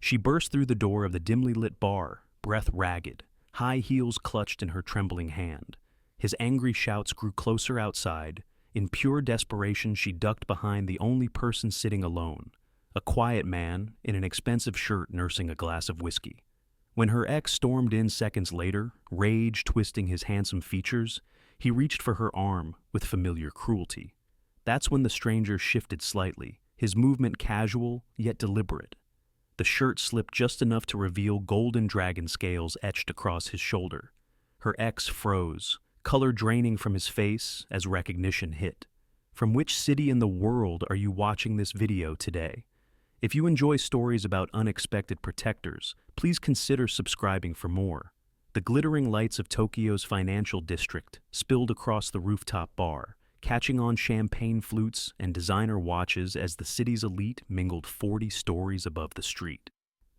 She burst through the door of the dimly lit bar, breath ragged, high heels clutched in her trembling hand. His angry shouts grew closer outside. In pure desperation, she ducked behind the only person sitting alone, a quiet man in an expensive shirt nursing a glass of whiskey. When her ex stormed in seconds later, rage twisting his handsome features, he reached for her arm with familiar cruelty. That's when the stranger shifted slightly, his movement casual yet deliberate. The shirt slipped just enough to reveal golden dragon scales etched across his shoulder. Her ex froze, color draining from his face as recognition hit. From which city in the world are you watching this video today? If you enjoy stories about unexpected protectors, please consider subscribing for more. The glittering lights of Tokyo's financial district spilled across the rooftop bar, catching on champagne flutes and designer watches as the city's elite mingled 40 stories above the street.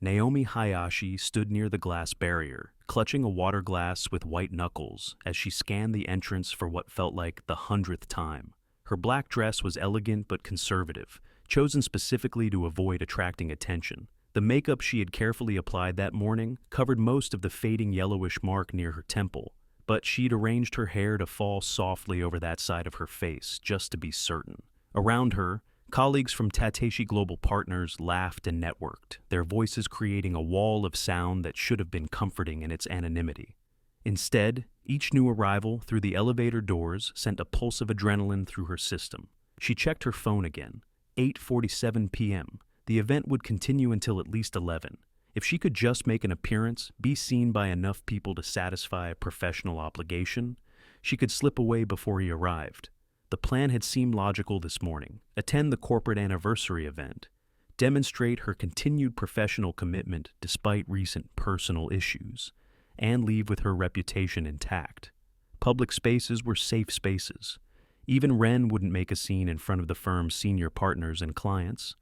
Naomi Hayashi stood near the glass barrier, clutching a water glass with white knuckles as she scanned the entrance for what felt like the 100th time. Her black dress was elegant but conservative, chosen specifically to avoid attracting attention. The makeup she had carefully applied that morning covered most of the fading yellowish mark near her temple, but she'd arranged her hair to fall softly over that side of her face just to be certain. Around her, colleagues from Tateshi Global Partners laughed and networked, their voices creating a wall of sound that should have been comforting in its anonymity. Instead, each new arrival through the elevator doors sent a pulse of adrenaline through her system. She checked her phone again. 8:47 p.m. The event would continue until at least 11. If she could just make an appearance, be seen by enough people to satisfy a professional obligation, she could slip away before he arrived. The plan had seemed logical this morning. Attend the corporate anniversary event, demonstrate her continued professional commitment despite recent personal issues, and leave with her reputation intact. Public spaces were safe spaces. Even Ren wouldn't make a scene in front of the firm's senior partners and clients.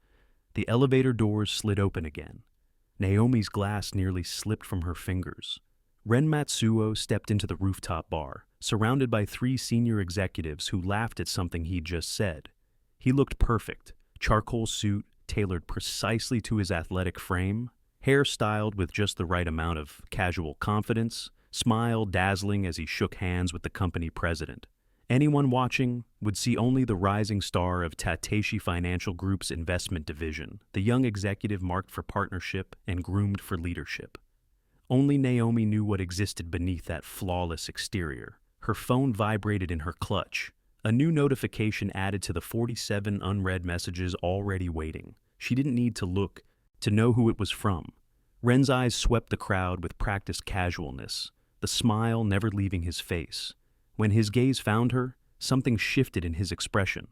The elevator doors slid open again. Naomi's glass nearly slipped from her fingers. Ren Matsuo stepped into the rooftop bar, surrounded by 3 senior executives who laughed at something he'd just said. He looked perfect, charcoal suit tailored precisely to his athletic frame, hair styled with just the right amount of casual confidence, smile dazzling as he shook hands with the company president. Anyone watching would see only the rising star of Tateshi Financial Group's investment division, the young executive marked for partnership and groomed for leadership. Only Naomi knew what existed beneath that flawless exterior. Her phone vibrated in her clutch. A new notification added to the 47 unread messages already waiting. She didn't need to look to know who it was from. Ren's eyes swept the crowd with practiced casualness, the smile never leaving his face. When his gaze found her, something shifted in his expression.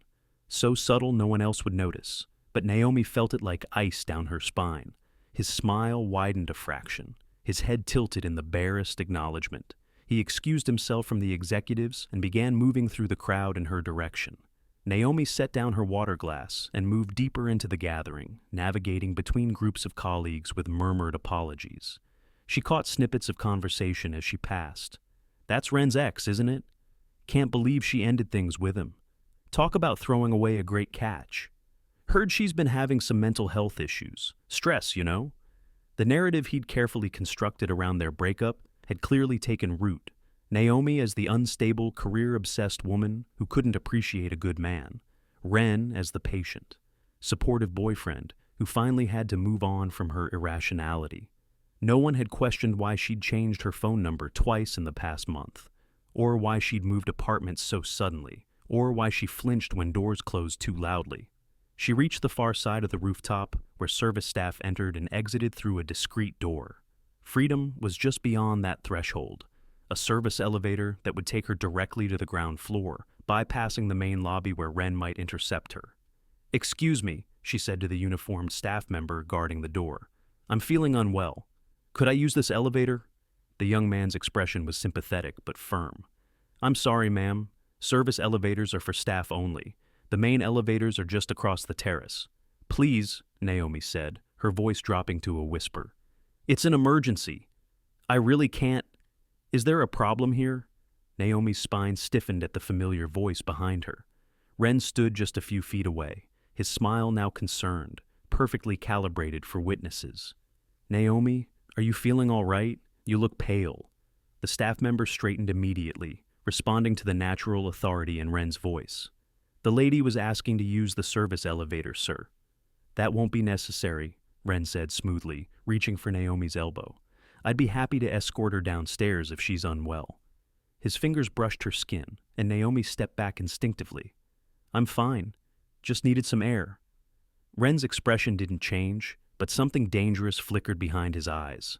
So subtle no one else would notice, but Naomi felt it like ice down her spine. His smile widened a fraction, his head tilted in the barest acknowledgement. He excused himself from the executives and began moving through the crowd in her direction. Naomi set down her water glass and moved deeper into the gathering, navigating between groups of colleagues with murmured apologies. She caught snippets of conversation as she passed. "That's Ren's ex, isn't it? Can't believe she ended things with him. Talk about throwing away a great catch. Heard she's been having some mental health issues. Stress, you know?" The narrative he'd carefully constructed around their breakup had clearly taken root. Naomi as the unstable, career-obsessed woman who couldn't appreciate a good man. Ren as the patient, supportive boyfriend who finally had to move on from her irrationality. No one had questioned why she'd changed her phone number twice in the past month, or why she'd moved apartments so suddenly, or why she flinched when doors closed too loudly. She reached the far side of the rooftop, where service staff entered and exited through a discreet door. Freedom was just beyond that threshold, a service elevator that would take her directly to the ground floor, bypassing the main lobby where Ren might intercept her. "Excuse me," she said to the uniformed staff member guarding the door. "I'm feeling unwell. Could I use this elevator?" The young man's expression was sympathetic but firm. "I'm sorry, ma'am. Service elevators are for staff only. The main elevators are just across the terrace." "Please," Naomi said, her voice dropping to a whisper. "It's an emergency. I really can't. Is there a problem here?" Naomi's spine stiffened at the familiar voice behind her. Ren stood just a few feet away, his smile now concerned, perfectly calibrated for witnesses. Naomi, are you feeling all right? You look pale. The staff member straightened immediately, responding to the natural authority in Ren's voice. The lady was asking to use the service elevator, sir. That won't be necessary, Ren said smoothly, reaching for Naomi's elbow. I'd be happy to escort her downstairs if she's unwell. His fingers brushed her skin, and Naomi stepped back instinctively. I'm fine. Just needed some air. Ren's expression didn't change, but something dangerous flickered behind his eyes.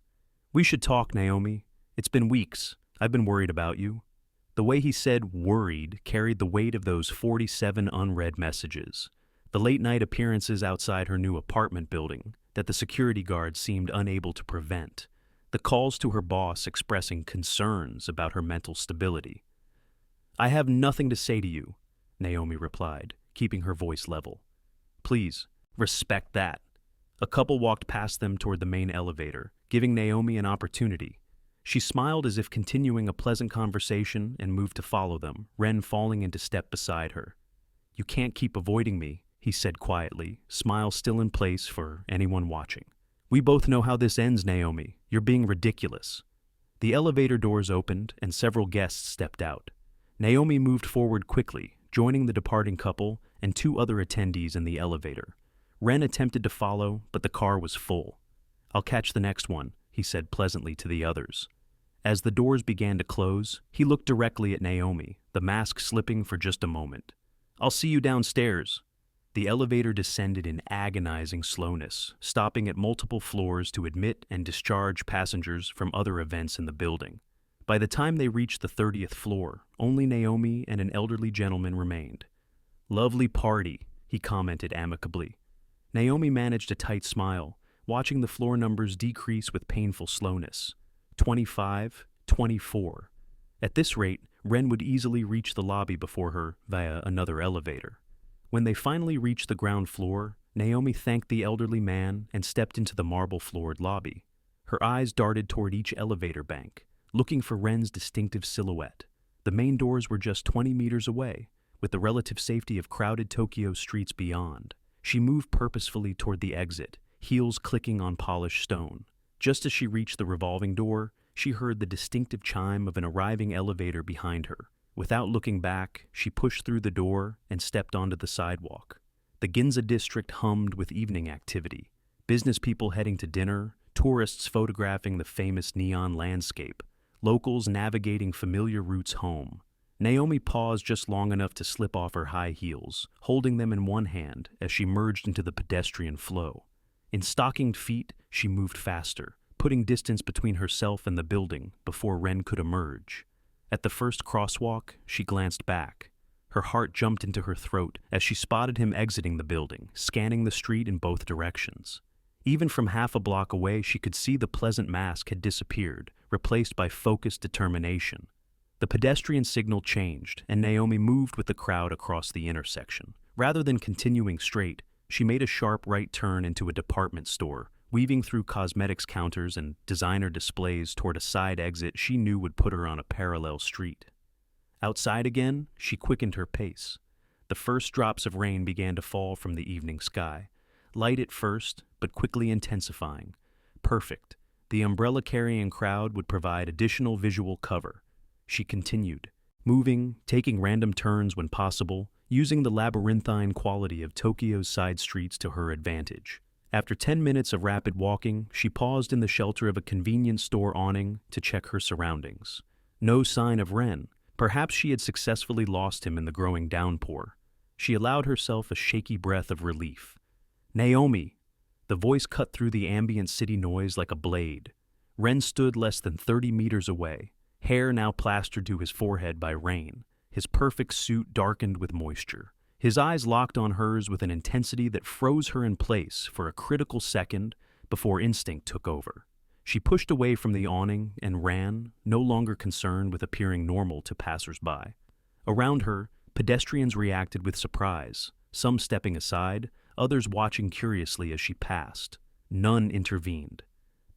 We should talk, Naomi. It's been weeks. I've been worried about you. The way he said worried carried the weight of those 47 unread messages. The late-night appearances outside her new apartment building that the security guards seemed unable to prevent. The calls to her boss expressing concerns about her mental stability. I have nothing to say to you, Naomi replied, keeping her voice level. Please, respect that. A couple walked past them toward the main elevator, giving Naomi an opportunity. She smiled as if continuing a pleasant conversation and moved to follow them, Ren falling into step beside her. You can't keep avoiding me, he said quietly, smile still in place for anyone watching. We both know how this ends, Naomi. You're being ridiculous. The elevator doors opened and several guests stepped out. Naomi moved forward quickly, joining the departing couple and two other attendees in the elevator. Ren attempted to follow, but the car was full. I'll catch the next one, he said pleasantly to the others. As the doors began to close, he looked directly at Naomi, the mask slipping for just a moment. I'll see you downstairs. The elevator descended in agonizing slowness, stopping at multiple floors to admit and discharge passengers from other events in the building. By the time they reached the 30th floor, only Naomi and an elderly gentleman remained. Lovely party, he commented amicably. Naomi managed a tight smile, watching the floor numbers decrease with painful slowness. 25, 24. At this rate, Ren would easily reach the lobby before her via another elevator. When they finally reached the ground floor, Naomi thanked the elderly man and stepped into the marble-floored lobby. Her eyes darted toward each elevator bank, looking for Ren's distinctive silhouette. The main doors were just 20 meters away, with the relative safety of crowded Tokyo streets beyond. She moved purposefully toward the exit, heels clicking on polished stone. Just as she reached the revolving door, she heard the distinctive chime of an arriving elevator behind her. Without looking back, she pushed through the door and stepped onto the sidewalk. The Ginza district hummed with evening activity. Business people heading to dinner, tourists photographing the famous neon landscape, locals navigating familiar routes home. Naomi paused just long enough to slip off her high heels, holding them in one hand as she merged into the pedestrian flow. In stockinged feet, she moved faster, putting distance between herself and the building before Ren could emerge. At the first crosswalk, she glanced back. Her heart jumped into her throat as she spotted him exiting the building, scanning the street in both directions. Even from half a block away, she could see the pleasant mask had disappeared, replaced by focused determination. The pedestrian signal changed, and Naomi moved with the crowd across the intersection. Rather than continuing straight, she made a sharp right turn into a department store, weaving through cosmetics counters and designer displays toward a side exit she knew would put her on a parallel street. Outside again, she quickened her pace. The first drops of rain began to fall from the evening sky, light at first, but quickly intensifying. Perfect. The umbrella-carrying crowd would provide additional visual cover. She continued, moving, taking random turns when possible, using the labyrinthine quality of Tokyo's side streets to her advantage. After 10 minutes of rapid walking, she paused in the shelter of a convenience store awning to check her surroundings. No sign of Ren. Perhaps she had successfully lost him in the growing downpour. She allowed herself a shaky breath of relief. Naomi! The voice cut through the ambient city noise like a blade. Ren stood less than 30 meters away, hair now plastered to his forehead by rain, his perfect suit darkened with moisture. His eyes locked on hers with an intensity that froze her in place for a critical second before instinct took over. She pushed away from the awning and ran, no longer concerned with appearing normal to passers-by. Around her, pedestrians reacted with surprise, some stepping aside, others watching curiously as she passed. None intervened.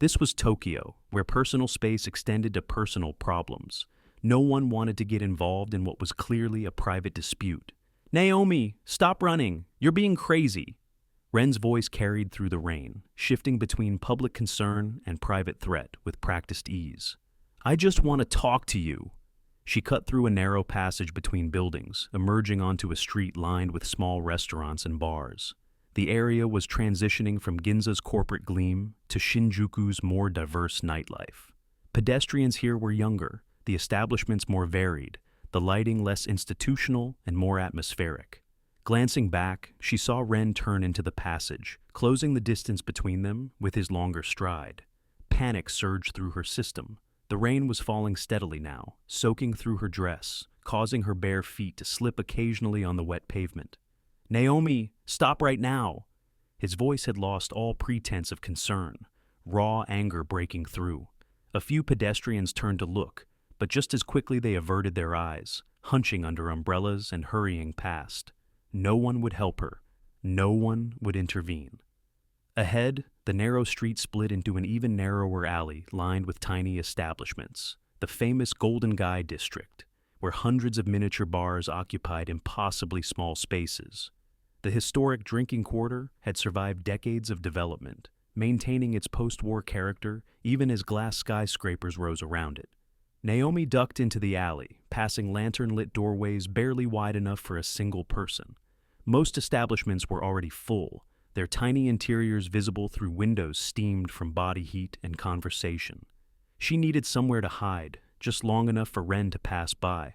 This was Tokyo, where personal space extended to personal problems. No one wanted to get involved in what was clearly a private dispute. Naomi, stop running. You're being crazy. Ren's voice carried through the rain, shifting between public concern and private threat with practiced ease. "I just want to talk to you." She cut through a narrow passage between buildings, emerging onto a street lined with small restaurants and bars. The area was transitioning from Ginza's corporate gleam to Shinjuku's more diverse nightlife. Pedestrians here were younger, the establishments more varied, the lighting less institutional and more atmospheric. Glancing back, she saw Ren turn into the passage, closing the distance between them with his longer stride. Panic surged through her system. The rain was falling steadily now, soaking through her dress, causing her bare feet to slip occasionally on the wet pavement. "Naomi, stop right now!" His voice had lost all pretense of concern, raw anger breaking through. A few pedestrians turned to look, but just as quickly they averted their eyes, hunching under umbrellas and hurrying past. No one would help her. No one would intervene. Ahead, the narrow street split into an even narrower alley lined with tiny establishments, the famous Golden Guy district, where hundreds of miniature bars occupied impossibly small spaces. The historic drinking quarter had survived decades of development, maintaining its post-war character even as glass skyscrapers rose around it. Naomi ducked into the alley, passing lantern-lit doorways barely wide enough for a single person. Most establishments were already full, their tiny interiors visible through windows steamed from body heat and conversation. She needed somewhere to hide, just long enough for Ren to pass by.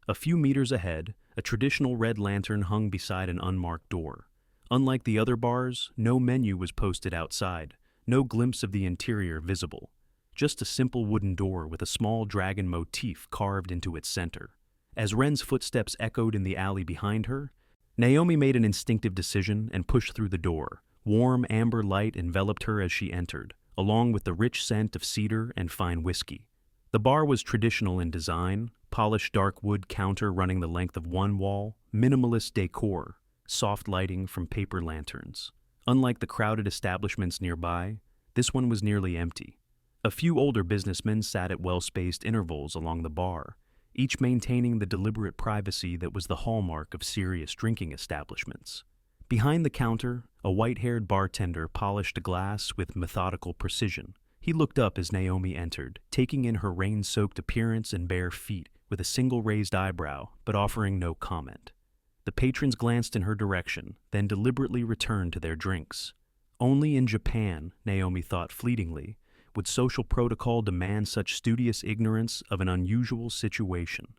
A few meters ahead, a traditional red lantern hung beside an unmarked door. Unlike the other bars, no menu was posted outside, no glimpse of the interior visible. Just a simple wooden door with a small dragon motif carved into its center. As Ren's footsteps echoed in the alley behind her, Naomi made an instinctive decision and pushed through the door. Warm amber light enveloped her as she entered, along with the rich scent of cedar and fine whiskey. The bar was traditional in design, polished dark wood counter running the length of one wall, minimalist decor, soft lighting from paper lanterns. Unlike the crowded establishments nearby, this one was nearly empty. A few older businessmen sat at well-spaced intervals along the bar, each maintaining the deliberate privacy that was the hallmark of serious drinking establishments. Behind the counter, a white-haired bartender polished a glass with methodical precision. He looked up as Naomi entered, taking in her rain-soaked appearance and bare feet with a single raised eyebrow, but offering no comment. The patrons glanced in her direction, then deliberately returned to their drinks. Only in Japan, Naomi thought fleetingly, would social protocol demand such studious ignorance of an unusual situation.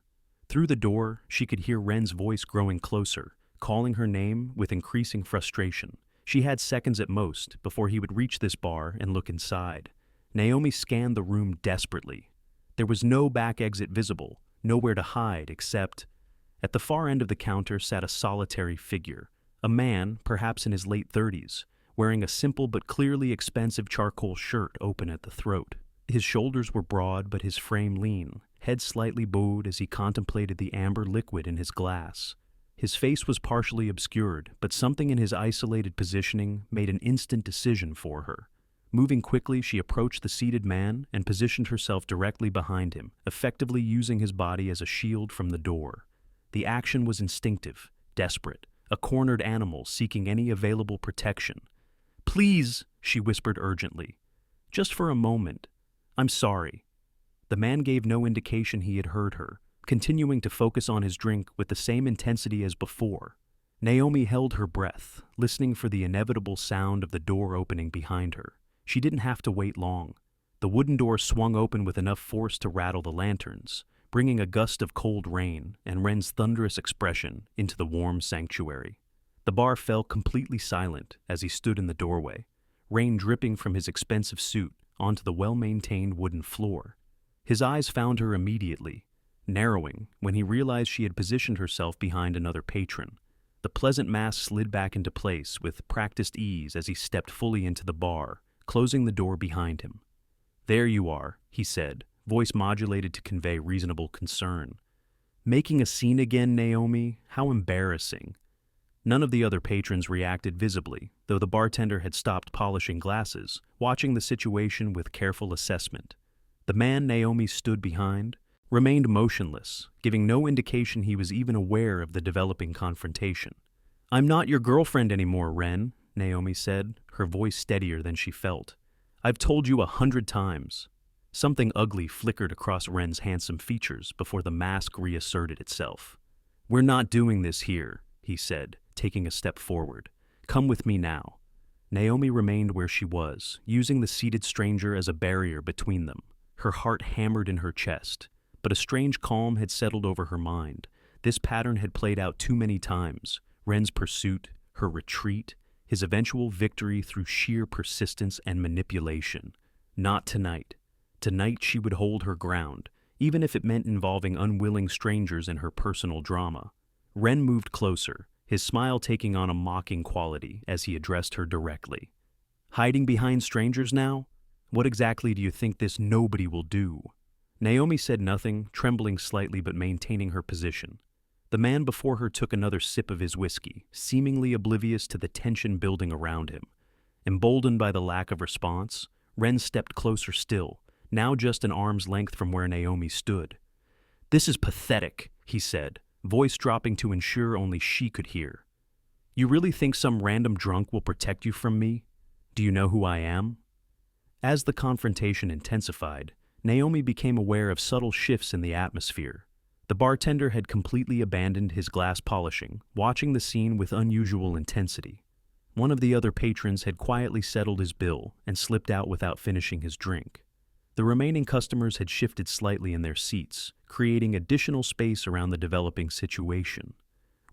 Through the door, she could hear Ren's voice growing closer, calling her name with increasing frustration. She had seconds at most before he would reach this bar and look inside. Naomi scanned the room desperately. There was no back exit visible, nowhere to hide except... At the far end of the counter sat a solitary figure, a man, perhaps in his late 30s, wearing a simple but clearly expensive charcoal shirt open at the throat. His shoulders were broad but his frame lean, head slightly bowed as he contemplated the amber liquid in his glass. His face was partially obscured, but something in his isolated positioning made an instant decision for her. Moving quickly, she approached the seated man and positioned herself directly behind him, effectively using his body as a shield from the door. The action was instinctive, desperate, a cornered animal seeking any available protection. "Please," she whispered urgently. "Just for a moment. I'm sorry." The man gave no indication he had heard her, continuing to focus on his drink with the same intensity as before. Naomi held her breath, listening for the inevitable sound of the door opening behind her. She didn't have to wait long. The wooden door swung open with enough force to rattle the lanterns, bringing a gust of cold rain and Ren's thunderous expression into the warm sanctuary. The bar fell completely silent as he stood in the doorway, rain dripping from his expensive suit onto the well-maintained wooden floor. His eyes found her immediately, narrowing when he realized she had positioned herself behind another patron. The pleasant mask slid back into place with practiced ease as he stepped fully into the bar, closing the door behind him. "There you are," he said, voice modulated to convey reasonable concern. "Making a scene again, Naomi? How embarrassing." None of the other patrons reacted visibly, though the bartender had stopped polishing glasses, watching the situation with careful assessment. The man Naomi stood behind remained motionless, giving no indication he was even aware of the developing confrontation. "I'm not your girlfriend anymore, Ren," Naomi said, her voice steadier than she felt. "I've told you 100 times." Something ugly flickered across Ren's handsome features before the mask reasserted itself. "We're not doing this here," he said, taking a step forward. "Come with me now." Naomi remained where she was, using the seated stranger as a barrier between them. Her heart hammered in her chest, but a strange calm had settled over her mind. This pattern had played out too many times. Ren's pursuit, her retreat, his eventual victory through sheer persistence and manipulation. Not tonight. Tonight she would hold her ground, even if it meant involving unwilling strangers in her personal drama. Ren moved closer, his smile taking on a mocking quality as he addressed her directly. "Hiding behind strangers now? What exactly do you think this nobody will do?" Naomi said nothing, trembling slightly but maintaining her position. The man before her took another sip of his whiskey, seemingly oblivious to the tension building around him. Emboldened by the lack of response, Ren stepped closer still, now just an arm's length from where Naomi stood. "This is pathetic," he said, voice dropping to ensure only she could hear. "You really think some random drunk will protect you from me? Do you know who I am?" As the confrontation intensified, Naomi became aware of subtle shifts in the atmosphere. The bartender had completely abandoned his glass polishing, watching the scene with unusual intensity. One of the other patrons had quietly settled his bill and slipped out without finishing his drink. The remaining customers had shifted slightly in their seats, creating additional space around the developing situation.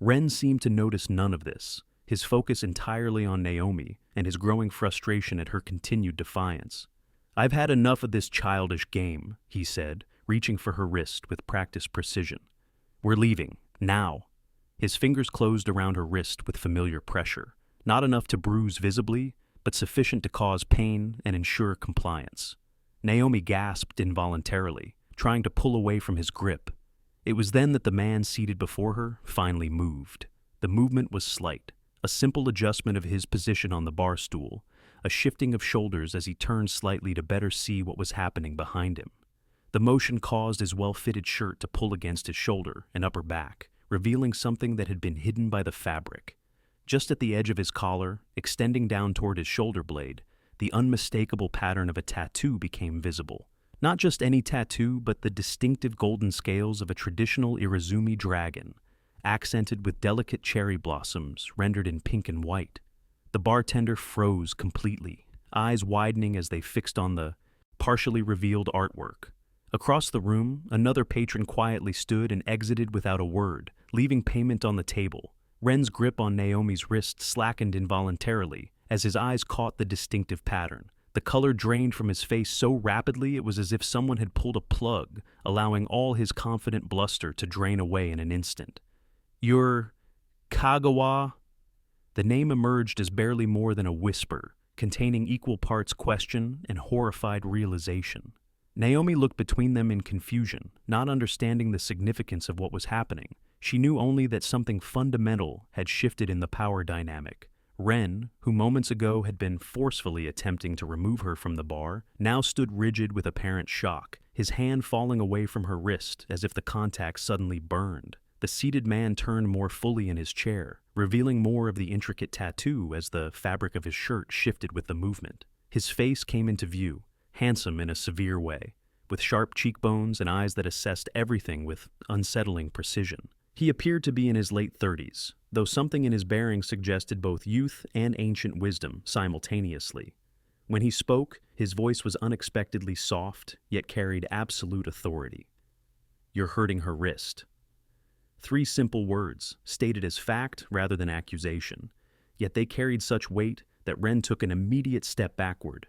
Ren seemed to notice none of this, his focus entirely on Naomi and his growing frustration at her continued defiance. "I've had enough of this childish game," he said, reaching for her wrist with practiced precision. "We're leaving, now." His fingers closed around her wrist with familiar pressure, not enough to bruise visibly, but sufficient to cause pain and ensure compliance. Naomi gasped involuntarily, trying to pull away from his grip. It was then that the man seated before her finally moved. The movement was slight, a simple adjustment of his position on the bar stool, a shifting of shoulders as he turned slightly to better see what was happening behind him. The motion caused his well-fitted shirt to pull against his shoulder and upper back, revealing something that had been hidden by the fabric. Just at the edge of his collar, extending down toward his shoulder blade, the unmistakable pattern of a tattoo became visible. Not just any tattoo, but the distinctive golden scales of a traditional Irizumi dragon, accented with delicate cherry blossoms rendered in pink and white. The bartender froze completely, eyes widening as they fixed on the partially revealed artwork. Across the room, another patron quietly stood and exited without a word, leaving payment on the table. Ren's grip on Naomi's wrist slackened involuntarily as his eyes caught the distinctive pattern. The color drained from his face so rapidly it was as if someone had pulled a plug, allowing all his confident bluster to drain away in an instant. "You're Kagawa?" The name emerged as barely more than a whisper, containing equal parts question and horrified realization. Naomi looked between them in confusion, not understanding the significance of what was happening. She knew only that something fundamental had shifted in the power dynamic. Ren, who moments ago had been forcefully attempting to remove her from the bar, now stood rigid with apparent shock, his hand falling away from her wrist as if the contact suddenly burned. The seated man turned more fully in his chair, revealing more of the intricate tattoo as the fabric of his shirt shifted with the movement. His face came into view, handsome in a severe way, with sharp cheekbones and eyes that assessed everything with unsettling precision. He appeared to be in his late 30s, though something in his bearing suggested both youth and ancient wisdom simultaneously. When he spoke, his voice was unexpectedly soft, yet carried absolute authority. "You're hurting her wrist." 3 simple words, stated as fact rather than accusation, yet they carried such weight that Ren took an immediate step backward.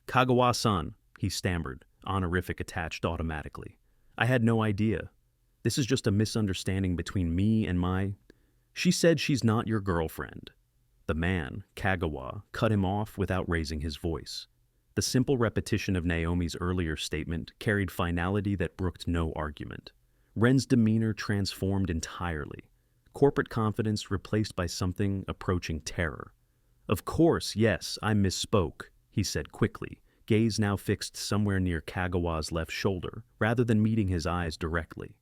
"Kagawa-san," he stammered, honorific attached automatically. "I had no idea. This is just a misunderstanding between me and my—" "She said she's not your girlfriend." The man, Kagawa, cut him off without raising his voice. The simple repetition of Naomi's earlier statement carried finality that brooked no argument. Ren's demeanor transformed entirely, corporate confidence replaced by something approaching terror. "Of course, yes, I misspoke," he said quickly, gaze now fixed somewhere near Kagawa's left shoulder, rather than meeting his eyes directly.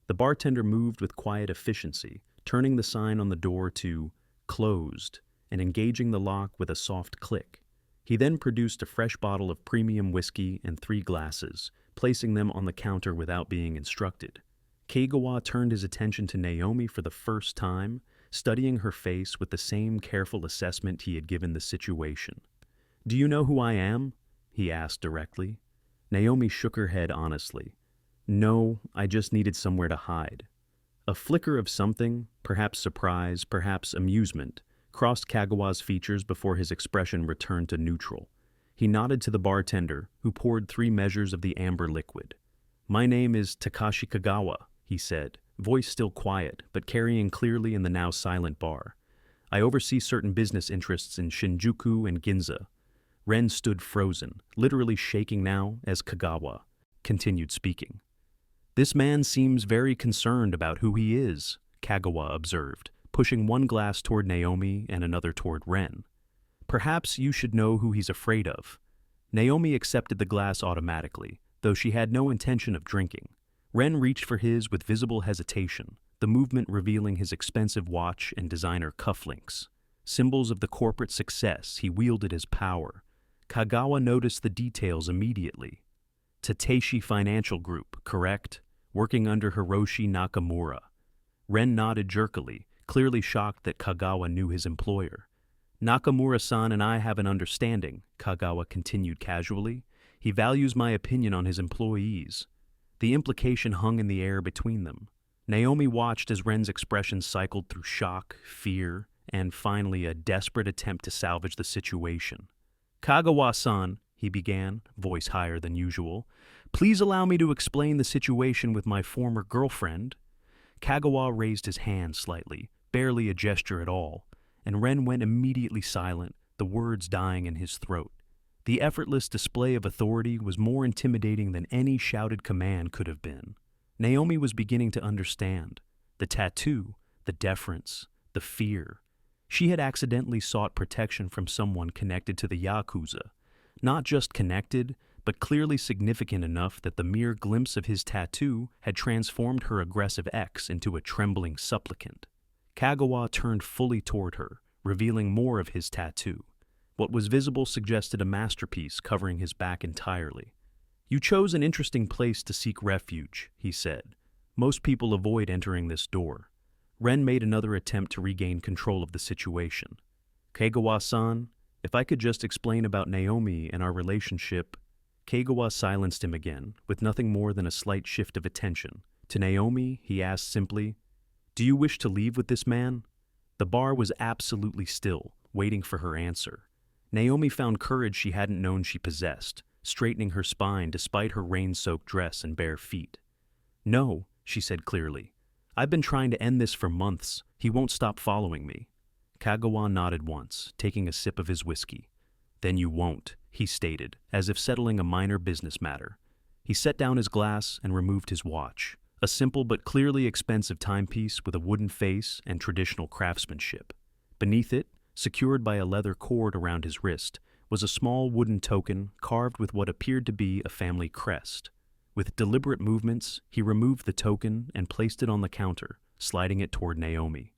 The bartender moved with quiet efficiency, turning the sign on the door to "closed" and engaging the lock with a soft click. He then produced a fresh bottle of premium whiskey and 3 glasses, placing them on the counter without being instructed. Kagawa turned his attention to Naomi for the first time, studying her face with the same careful assessment he had given the situation. "Do you know who I am?" he asked directly. Naomi shook her head honestly. "No, I just needed somewhere to hide." A flicker of something, perhaps surprise, perhaps amusement, crossed Kagawa's features before his expression returned to neutral. He nodded to the bartender, who poured 3 measures of the amber liquid. "My name is Takashi Kagawa," he said, voice still quiet, but carrying clearly in the now silent bar. "I oversee certain business interests in Shinjuku and Ginza." Ren stood frozen, literally shaking now as Kagawa continued speaking. "This man seems very concerned about who he is," Kagawa observed, pushing one glass toward Naomi and another toward Ren. "Perhaps you should know who he's afraid of." Naomi accepted the glass automatically, though she had no intention of drinking. Ren reached for his with visible hesitation, the movement revealing his expensive watch and designer cufflinks. Symbols of the corporate success he wielded as power. Kagawa noticed the details immediately. Tateishi Financial Group, correct? Working under Hiroshi Nakamura. Ren nodded jerkily, clearly shocked that Kagawa knew his employer. "Nakamura-san and I have an understanding," Kagawa continued casually. "He values my opinion on his employees." The implication hung in the air between them. Naomi watched as Ren's expression cycled through shock, fear, and finally a desperate attempt to salvage the situation. "Kagawa-san," he began, voice higher than usual, "please allow me to explain the situation with my former girlfriend." Kagawa raised his hand slightly, barely a gesture at all, and Ren went immediately silent, the words dying in his throat. The effortless display of authority was more intimidating than any shouted command could have been. Naomi was beginning to understand. The tattoo, the deference, the fear. She had accidentally sought protection from someone connected to the Yakuza. Not just connected, but clearly significant enough that the mere glimpse of his tattoo had transformed her aggressive ex into a trembling supplicant. Kagawa turned fully toward her, revealing more of his tattoo. What was visible suggested a masterpiece covering his back entirely. "You chose an interesting place to seek refuge," he said. "Most people avoid entering this door." Ren made another attempt to regain control of the situation. "Kagawa-san, if I could just explain about Naomi and our relationship." Kagawa silenced him again, with nothing more than a slight shift of attention. To Naomi, he asked simply, "Do you wish to leave with this man?" The bar was absolutely still, waiting for her answer. Naomi found courage she hadn't known she possessed, straightening her spine despite her rain-soaked dress and bare feet. "No," she said clearly. "I've been trying to end this for months. He won't stop following me." Kagawa nodded once, taking a sip of his whiskey. "Then you won't," he stated, as if settling a minor business matter. He set down his glass and removed his watch, a simple but clearly expensive timepiece with a wooden face and traditional craftsmanship. Beneath it, secured by a leather cord around his wrist, was a small wooden token carved with what appeared to be a family crest. With deliberate movements, he removed the token and placed it on the counter, sliding it toward Naomi.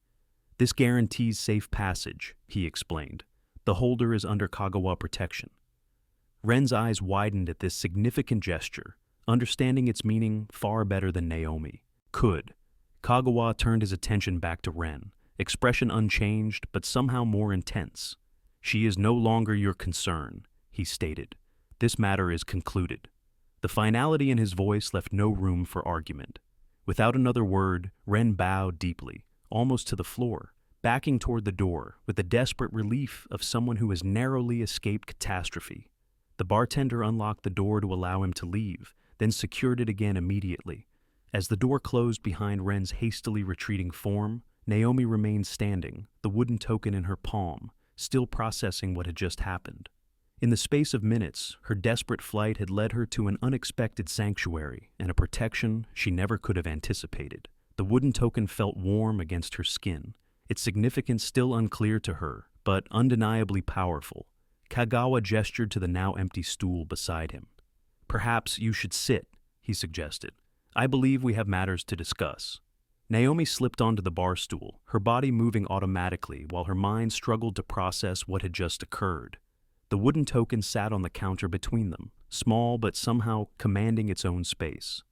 "This guarantees safe passage," he explained. "The holder is under Kagawa protection." Ren's eyes widened at this significant gesture, understanding its meaning far better than Naomi could. Kagawa turned his attention back to Ren, expression unchanged but somehow more intense. "She is no longer your concern," he stated. "This matter is concluded." The finality in his voice left no room for argument. Without another word, Ren bowed deeply, almost to the floor, backing toward the door with the desperate relief of someone who has narrowly escaped catastrophe. The bartender unlocked the door to allow him to leave, then secured it again immediately. As the door closed behind Ren's hastily retreating form, Naomi remained standing, the wooden token in her palm, still processing what had just happened. In the space of minutes, her desperate flight had led her to an unexpected sanctuary and a protection she never could have anticipated. The wooden token felt warm against her skin, its significance still unclear to her, but undeniably powerful. Kagawa gestured to the now empty stool beside him. "Perhaps you should sit," he suggested. "I believe we have matters to discuss." Naomi slipped onto the bar stool, her body moving automatically while her mind struggled to process what had just occurred. The wooden token sat on the counter between them, small but somehow commanding its own space.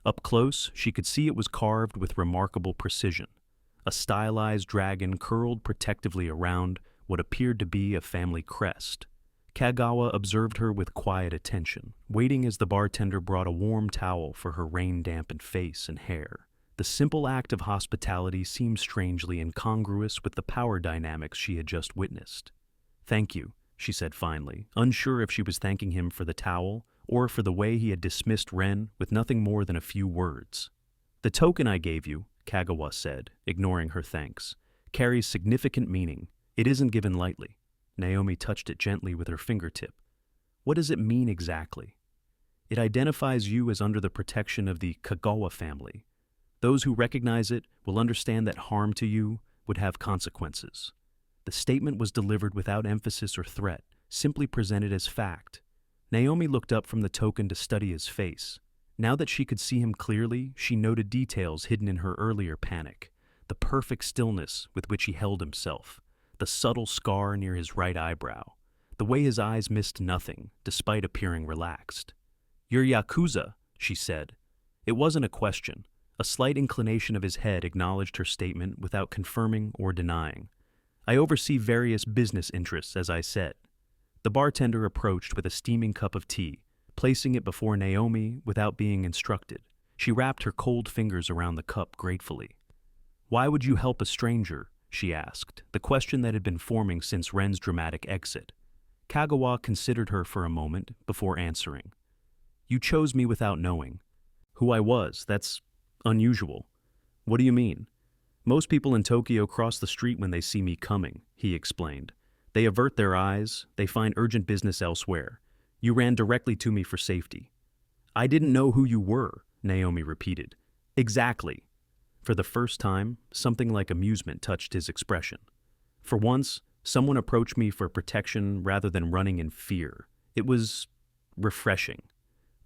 Up close, she could see it was carved with remarkable precision. A stylized dragon curled protectively around what appeared to be a family crest. Kagawa observed her with quiet attention, waiting as the bartender brought a warm towel for her rain-dampened face and hair. The simple act of hospitality seemed strangely incongruous with the power dynamics she had just witnessed. "Thank you," she said finally, unsure if she was thanking him for the towel or for the way he had dismissed Ren with nothing more than a few words. "The token I gave you," Kagawa said, ignoring her thanks, "carries significant meaning. It isn't given lightly." Naomi touched it gently with her fingertip. "What does it mean exactly?" "It identifies you as under the protection of the Kagawa family. Those who recognize it will understand that harm to you would have consequences." The statement was delivered without emphasis or threat, simply presented as fact. Naomi looked up from the token to study his face. Now that she could see him clearly, she noted details hidden in her earlier panic. The perfect stillness with which he held himself, the subtle scar near his right eyebrow, the way his eyes missed nothing, despite appearing relaxed. "You're Yakuza," she said. It wasn't a question. A slight inclination of his head acknowledged her statement without confirming or denying. "I oversee various business interests, as I said." The bartender approached with a steaming cup of tea, placing it before Naomi without being instructed. She wrapped her cold fingers around the cup gratefully. "Why would you help a stranger?" she asked, the question that had been forming since Ren's dramatic exit. Kagawa considered her for a moment before answering. "You chose me without knowing who I was. That's unusual." "What do you mean?" "Most people in Tokyo cross the street when they see me coming," he explained. "They avert their eyes, they find urgent business elsewhere. You ran directly to me for safety." "I didn't know who you were," Naomi repeated. "Exactly." For the first time, something like amusement touched his expression. "For once, someone approached me for protection rather than running in fear. It was refreshing."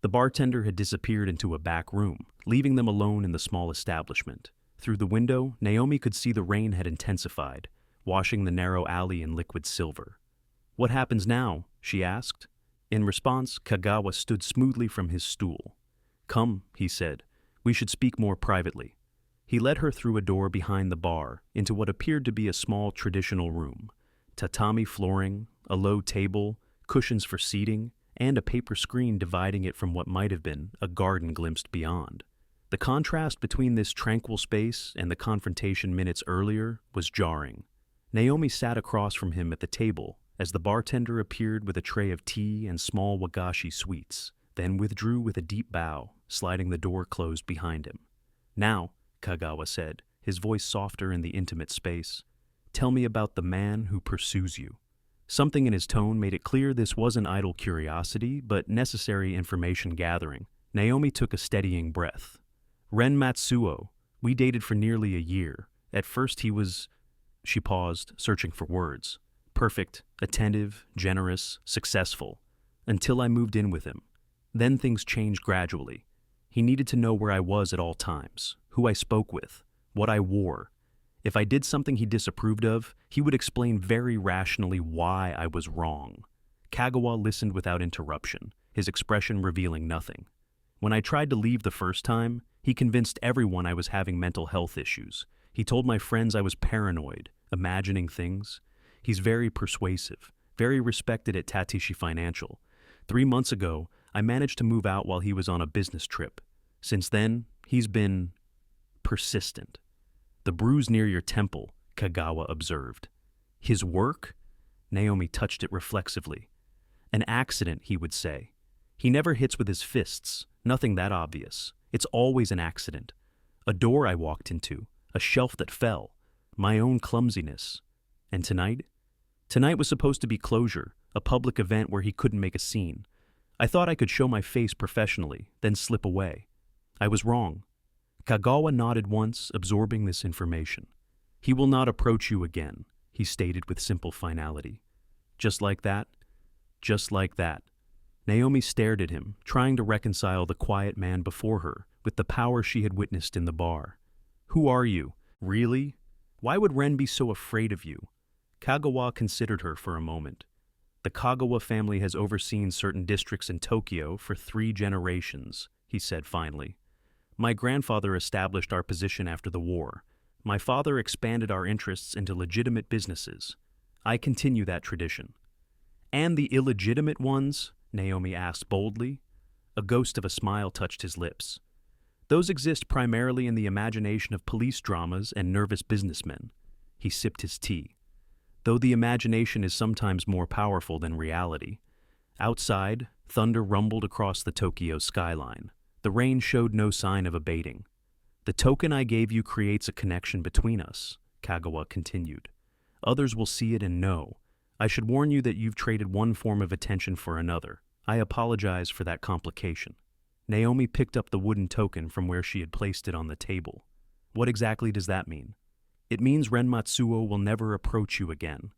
The bartender had disappeared into a back room, leaving them alone in the small establishment. Through the window, Naomi could see the rain had intensified, washing the narrow alley in liquid silver. "What happens now?" she asked. In response, Kagawa stood smoothly from his stool. "Come," he said, "we should speak more privately." He led her through a door behind the bar into what appeared to be a small traditional room. Tatami flooring, a low table, cushions for seating, and a paper screen dividing it from what might have been a garden glimpsed beyond. The contrast between this tranquil space and the confrontation minutes earlier was jarring. Naomi sat across from him at the table as the bartender appeared with a tray of tea and small wagashi sweets, then withdrew with a deep bow, sliding the door closed behind him. "Now," Kagawa said, his voice softer in the intimate space, "tell me about the man who pursues you." Something in his tone made it clear this wasn't idle curiosity, but necessary information gathering. Naomi took a steadying breath. "Ren Matsuo. We dated for nearly a year. At first he was—" She paused, searching for words. "Perfect, attentive, generous, successful. Until I moved in with him. Then things changed gradually. He needed to know where I was at all times, who I spoke with, what I wore. If I did something he disapproved of, he would explain very rationally why I was wrong." Kagawa listened without interruption, his expression revealing nothing. "When I tried to leave the first time, he convinced everyone I was having mental health issues. He told my friends I was paranoid, imagining things. He's very persuasive, very respected at Tatishi Financial. 3 months ago, I managed to move out while he was on a business trip. Since then, he's been persistent." "The bruise near your temple," Kagawa observed. "His work?" Naomi touched it reflexively. "An accident," he would say. "He never hits with his fists, nothing that obvious. It's always an accident. A door I walked into, a shelf that fell, my own clumsiness. And tonight? Tonight was supposed to be closure, a public event where he couldn't make a scene. I thought I could show my face professionally, then slip away. I was wrong." Kagawa nodded once, absorbing this information. "He will not approach you again," he stated with simple finality. "Just like that? Just like that." Naomi stared at him, trying to reconcile the quiet man before her with the power she had witnessed in the bar. Who are you? Really? Why would Ren be so afraid of you? Kagawa considered her for a moment. The Kagawa family has overseen certain districts in Tokyo for 3 generations, he said finally. My grandfather established our position after the war. My father expanded our interests into legitimate businesses. I continue that tradition. And the illegitimate ones? Naomi asked boldly. A ghost of a smile touched his lips. Those exist primarily in the imagination of police dramas and nervous businessmen. He sipped his tea. Though the imagination is sometimes more powerful than reality. Outside, thunder rumbled across the Tokyo skyline. The rain showed no sign of abating. The token I gave you creates a connection between us, Kagawa continued. Others will see it and know. I should warn you that you've traded one form of attention for another. I apologize for that complication. Naomi picked up the wooden token from where she had placed it on the table. What exactly does that mean? It means Ren Matsuo will never approach you again.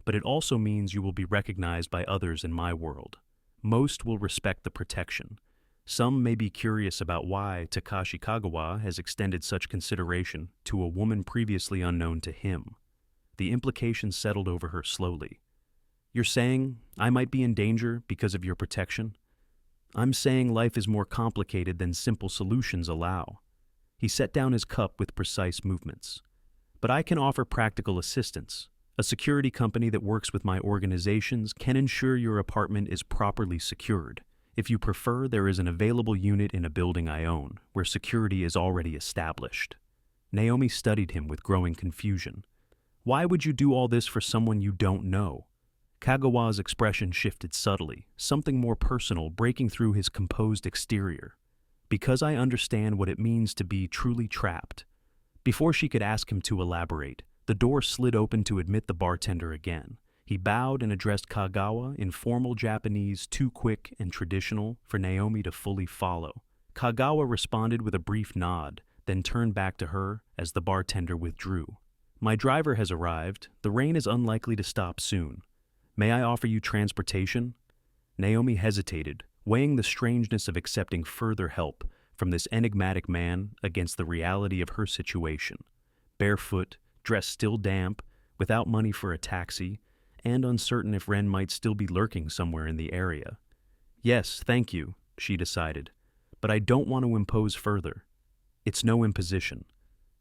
But it also means you will be recognized by others in my world. Most will respect the protection. Some may be curious about why Takashi Kagawa has extended such consideration to a woman previously unknown to him. The implications settled over her slowly. You're saying I might be in danger because of your protection? I'm saying life is more complicated than simple solutions allow. He set down his cup with precise movements. But I can offer practical assistance. A security company that works with my organizations can ensure your apartment is properly secured. If you prefer, there is an available unit in a building I own, where security is already established. Naomi studied him with growing confusion. Why would you do all this for someone you don't know? Kagawa's expression shifted subtly, something more personal breaking through his composed exterior. Because I understand what it means to be truly trapped. Before she could ask him to elaborate, the door slid open to admit the bartender again. He bowed and addressed Kagawa in formal Japanese, too quick and traditional for Naomi to fully follow. Kagawa responded with a brief nod, then turned back to her as the bartender withdrew. My driver has arrived. The rain is unlikely to stop soon. May I offer you transportation? Naomi hesitated, weighing the strangeness of accepting further help from this enigmatic man against the reality of her situation. Barefoot, dressed still damp, without money for a taxi, and uncertain if Ren might still be lurking somewhere in the area. Yes, thank you, she decided, but I don't want to impose further. It's no imposition.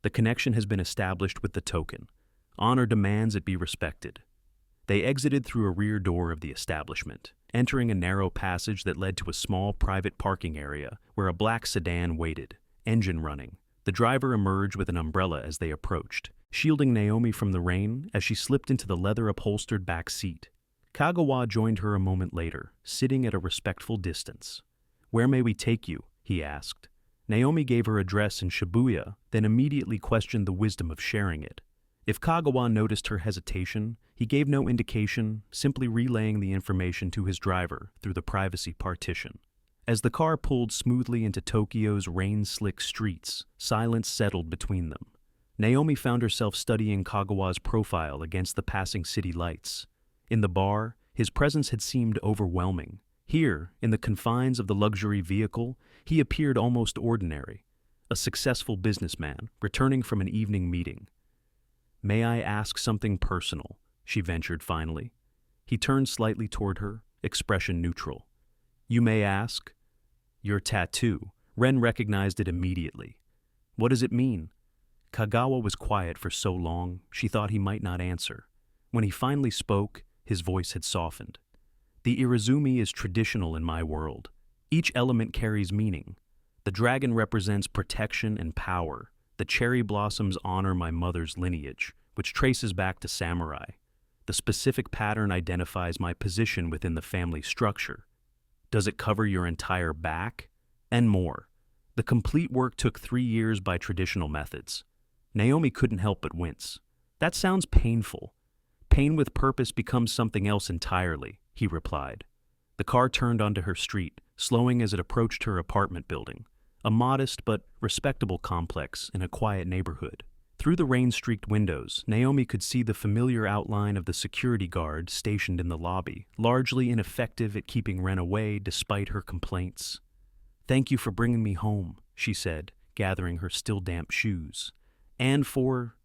The connection has been established with the token. Honor demands it be respected. They exited through a rear door of the establishment, entering a narrow passage that led to a small private parking area where a black sedan waited, engine running. The driver emerged with an umbrella as they approached, shielding Naomi from the rain as she slipped into the leather-upholstered back seat. Kagawa joined her a moment later, sitting at a respectful distance. Where may we take you? He asked. Naomi gave her address in Shibuya, then immediately questioned the wisdom of sharing it. If Kagawa noticed her hesitation, he gave no indication, simply relaying the information to his driver through the privacy partition. As the car pulled smoothly into Tokyo's rain-slick streets, silence settled between them. Naomi found herself studying Kagawa's profile against the passing city lights. In the bar, his presence had seemed overwhelming. Here, in the confines of the luxury vehicle, he appeared almost ordinary, a successful businessman returning from an evening meeting. May I ask something personal? She ventured finally. He turned slightly toward her, expression neutral. You may ask. Your tattoo. Ren recognized it immediately. What does it mean? Kagawa was quiet for so long, she thought he might not answer. When he finally spoke, his voice had softened. The Irizumi is traditional in my world. Each element carries meaning. The dragon represents protection and power. The cherry blossoms honor my mother's lineage, which traces back to samurai. The specific pattern identifies my position within the family structure. Does it cover your entire back? And more. The complete work took 3 years by traditional methods. Naomi couldn't help but wince. That sounds painful. Pain with purpose becomes something else entirely, he replied. The car turned onto her street, slowing as it approached her apartment building. A modest but respectable complex in a quiet neighborhood. Through the rain-streaked windows, Naomi could see the familiar outline of the security guard stationed in the lobby, largely ineffective at keeping Ren away despite her complaints. Thank you for bringing me home, she said, gathering her still damp shoes. And for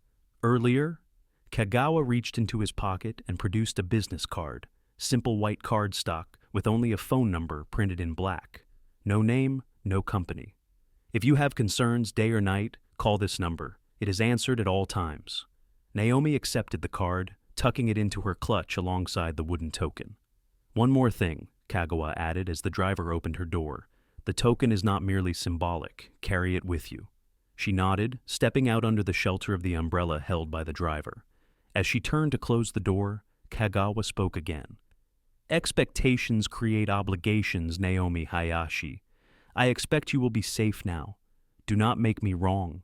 earlier, Kagawa reached into his pocket and produced a business card, simple white cardstock with only a phone number printed in black. No name, no company. If you have concerns day or night, call this number. It is answered at all times. Naomi accepted the card, tucking it into her clutch alongside the wooden token. One more thing, Kagawa added as the driver opened her door. The token is not merely symbolic. Carry it with you. She nodded, stepping out under the shelter of the umbrella held by the driver. As she turned to close the door, Kagawa spoke again. Expectations create obligations, Naomi Hayashi. I expect you will be safe now. Do not make me wrong.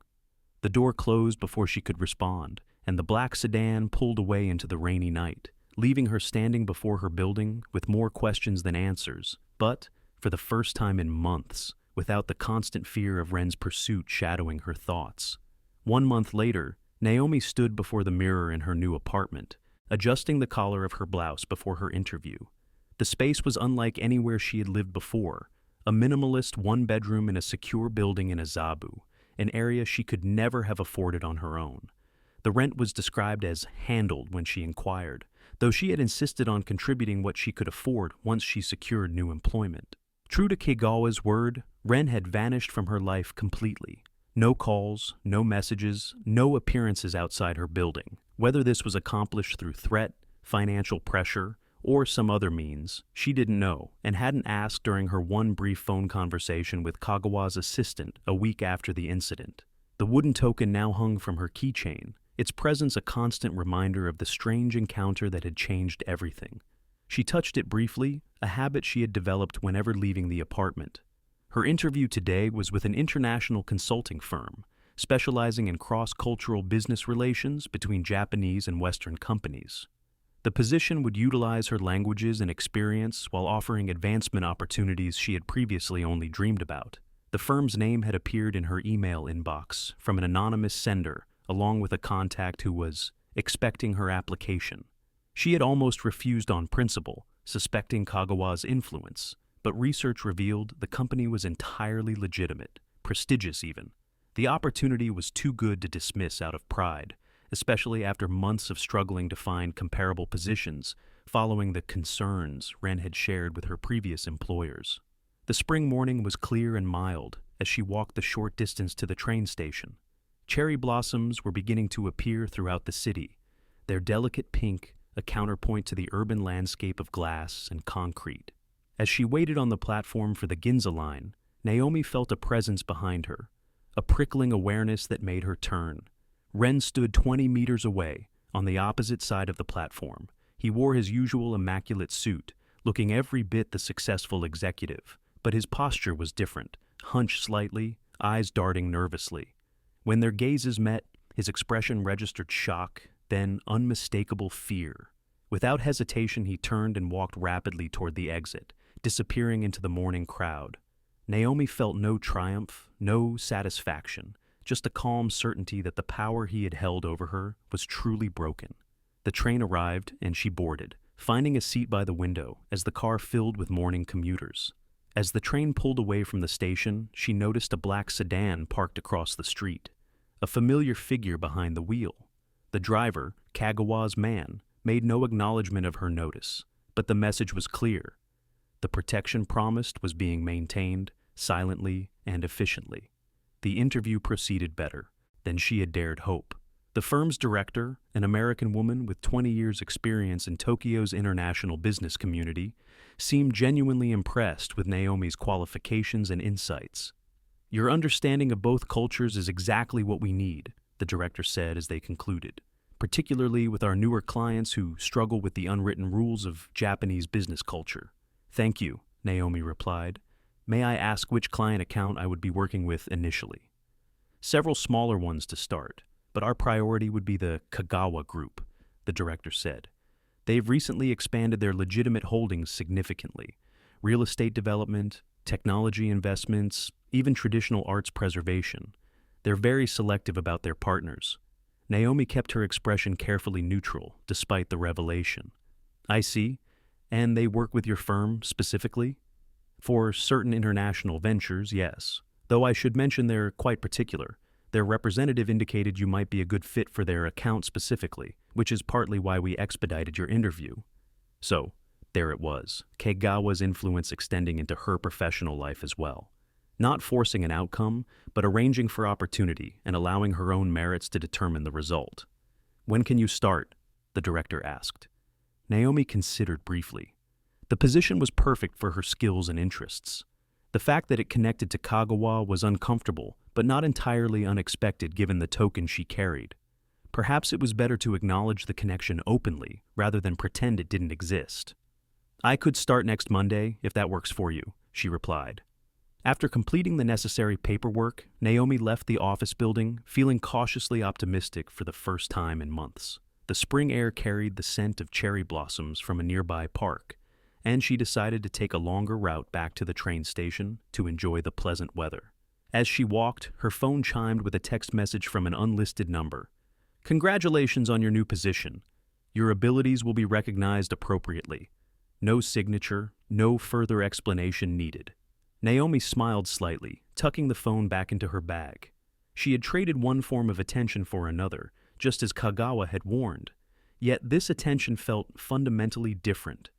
The door closed before she could respond, and the black sedan pulled away into the rainy night, leaving her standing before her building with more questions than answers, but, for the first time in months, without the constant fear of Ren's pursuit shadowing her thoughts. 1 month later, Naomi stood before the mirror in her new apartment, adjusting the collar of her blouse before her interview. The space was unlike anywhere she had lived before, a minimalist one-bedroom in a secure building in Azabu, an area she could never have afforded on her own. The rent was described as handled when she inquired, though she had insisted on contributing what she could afford once she secured new employment. True to Kagawa's word, Ren had vanished from her life completely. No calls, no messages, no appearances outside her building. Whether this was accomplished through threat, financial pressure, or some other means, she didn't know, and hadn't asked during her one brief phone conversation with Kagawa's assistant a week after the incident. The wooden token now hung from her keychain, its presence a constant reminder of the strange encounter that had changed everything. She touched it briefly, a habit she had developed whenever leaving the apartment. Her interview today was with an international consulting firm, specializing in cross-cultural business relations between Japanese and Western companies. The position would utilize her languages and experience while offering advancement opportunities she had previously only dreamed about. The firm's name had appeared in her email inbox from an anonymous sender, along with a contact who was expecting her application. She had almost refused on principle, suspecting Kagawa's influence, but research revealed the company was entirely legitimate, prestigious even. The opportunity was too good to dismiss out of pride, especially after months of struggling to find comparable positions following the concerns Ren had shared with her previous employers. The spring morning was clear and mild as she walked the short distance to the train station. Cherry blossoms were beginning to appear throughout the city, their delicate pink a counterpoint to the urban landscape of glass and concrete. As she waited on the platform for the Ginza line, Naomi felt a presence behind her, a prickling awareness that made her turn. Ren stood 20 meters away, on the opposite side of the platform. He wore his usual immaculate suit, looking every bit the successful executive, but his posture was different, hunched slightly, eyes darting nervously. When their gazes met, his expression registered shock, then unmistakable fear. Without hesitation, he turned and walked rapidly toward the exit, disappearing into the morning crowd. Naomi felt no triumph, no satisfaction, just a calm certainty that the power he had held over her was truly broken. The train arrived, and she boarded, finding a seat by the window as the car filled with morning commuters. As the train pulled away from the station, she noticed a black sedan parked across the street, a familiar figure behind the wheel. The driver, Kagawa's man, made no acknowledgement of her notice, but the message was clear. The protection promised was being maintained, silently and efficiently. The interview proceeded better than she had dared hope. The firm's director, an American woman with 20 years' experience in Tokyo's international business community, seemed genuinely impressed with Naomi's qualifications and insights. "Your understanding of both cultures is exactly what we need," the director said as they concluded, "particularly with our newer clients who struggle with the unwritten rules of Japanese business culture." "Thank you," Naomi replied. "May I ask which client account I would be working with initially?" "Several smaller ones to start, but our priority would be the Kagawa Group," the director said. "They've recently expanded their legitimate holdings significantly. Real estate development, technology investments, even traditional arts preservation. They're very selective about their partners." Naomi kept her expression carefully neutral, despite the revelation. "I see. And they work with your firm specifically?" "For certain international ventures, yes. Though I should mention they're quite particular. Their representative indicated you might be a good fit for their account specifically, which is partly why we expedited your interview. So, there it was, Kagawa's influence extending into her professional life as well. Not forcing an outcome, but arranging for opportunity and allowing her own merits to determine the result. "When can you start?" the director asked. Naomi considered briefly. The position was perfect for her skills and interests. The fact that it connected to Kagawa was uncomfortable, but not entirely unexpected given the token she carried. Perhaps it was better to acknowledge the connection openly, rather than pretend it didn't exist. "I could start next Monday, if that works for you," she replied. After completing the necessary paperwork, Naomi left the office building, feeling cautiously optimistic for the first time in months. The spring air carried the scent of cherry blossoms from a nearby park, and she decided to take a longer route back to the train station to enjoy the pleasant weather. As she walked, her phone chimed with a text message from an unlisted number. "Congratulations on your new position. Your abilities will be recognized appropriately. No signature, no further explanation needed." Naomi smiled slightly, tucking the phone back into her bag. She had traded one form of attention for another, just as Kagawa had warned. Yet this attention felt fundamentally different.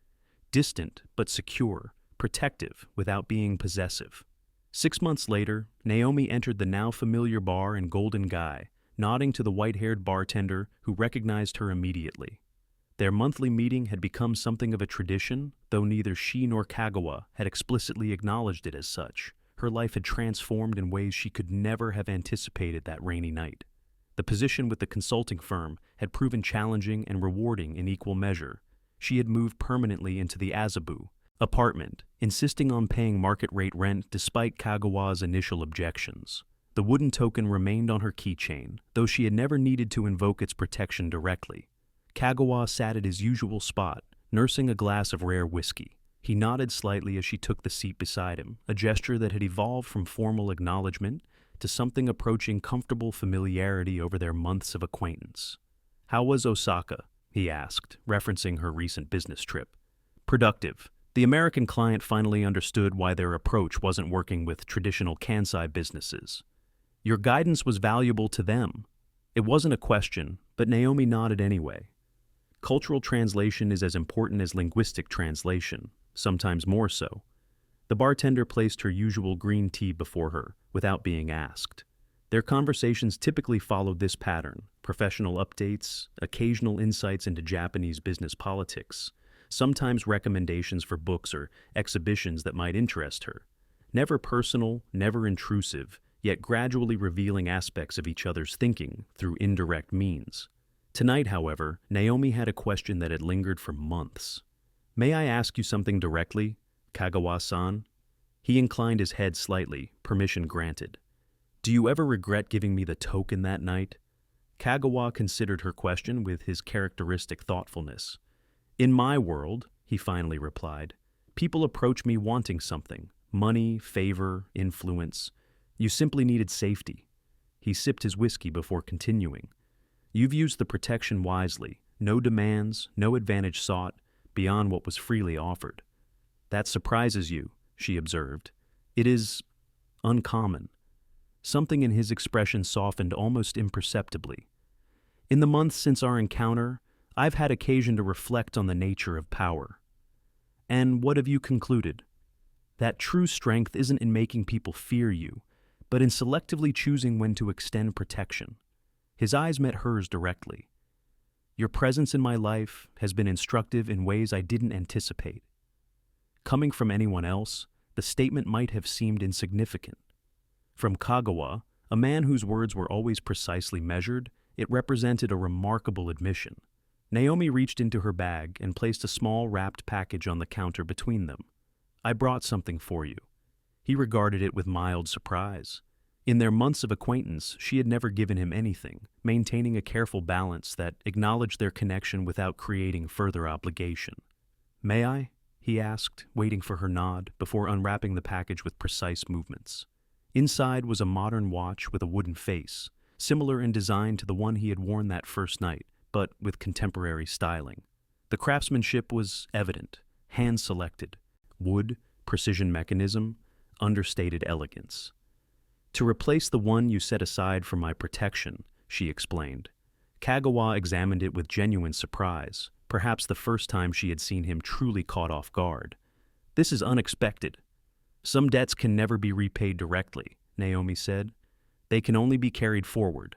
Distant but secure, protective without being possessive. 6 months later, Naomi entered the now familiar bar in Golden Guy, nodding to the white-haired bartender who recognized her immediately. Their monthly meeting had become something of a tradition, though neither she nor Kagawa had explicitly acknowledged it as such. Her life had transformed in ways she could never have anticipated that rainy night. The position with the consulting firm had proven challenging and rewarding in equal measure. She had moved permanently into the Azabu apartment, insisting on paying market-rate rent despite Kagawa's initial objections. The wooden token remained on her keychain, though she had never needed to invoke its protection directly. Kagawa sat at his usual spot, nursing a glass of rare whiskey. He nodded slightly as she took the seat beside him, a gesture that had evolved from formal acknowledgement to something approaching comfortable familiarity over their months of acquaintance. "How was Osaka?" he asked, referencing her recent business trip. "Productive. The American client finally understood why their approach wasn't working with traditional Kansai businesses. Your guidance was valuable to them." It wasn't a question, but Naomi nodded anyway. Cultural translation is as important as linguistic translation, sometimes more so. The bartender placed her usual green tea before her, without being asked. Their conversations typically followed this pattern: professional updates, occasional insights into Japanese business politics, sometimes recommendations for books or exhibitions that might interest her. Never personal, never intrusive, yet gradually revealing aspects of each other's thinking through indirect means. Tonight, however, Naomi had a question that had lingered for months. "May I ask you something directly, Kagawa-san?" He inclined his head slightly, permission granted. "Do you ever regret giving me the token that night?" Kagawa considered her question with his characteristic thoughtfulness. "In my world," he finally replied, "people approach me wanting something: money, favor, influence. You simply needed safety." He sipped his whiskey before continuing. "You've used the protection wisely. No demands, no advantage sought, beyond what was freely offered." "That surprises you," she observed. "It is uncommon." Something in his expression softened almost imperceptibly. "In the months since our encounter, I've had occasion to reflect on the nature of power." "And what have you concluded?" "That true strength isn't in making people fear you, but in selectively choosing when to extend protection." His eyes met hers directly. "Your presence in my life has been instructive in ways I didn't anticipate." Coming from anyone else, the statement might have seemed insignificant. From Kagawa, a man whose words were always precisely measured, it represented a remarkable admission. Naomi reached into her bag and placed a small wrapped package on the counter between them. "I brought something for you." He regarded it with mild surprise. In their months of acquaintance, she had never given him anything, maintaining a careful balance that acknowledged their connection without creating further obligation. "May I?" he asked, waiting for her nod before unwrapping the package with precise movements. Inside was a modern watch with a wooden face, similar in design to the one he had worn that first night, but with contemporary styling. The craftsmanship was evident, hand-selected: wood, precision mechanism, understated elegance. To replace the one you set aside for my protection, she explained. Kagawa examined it with genuine surprise, perhaps the first time she had seen him truly caught off guard. This is unexpected. Some debts can never be repaid directly, Naomi said. They can only be carried forward.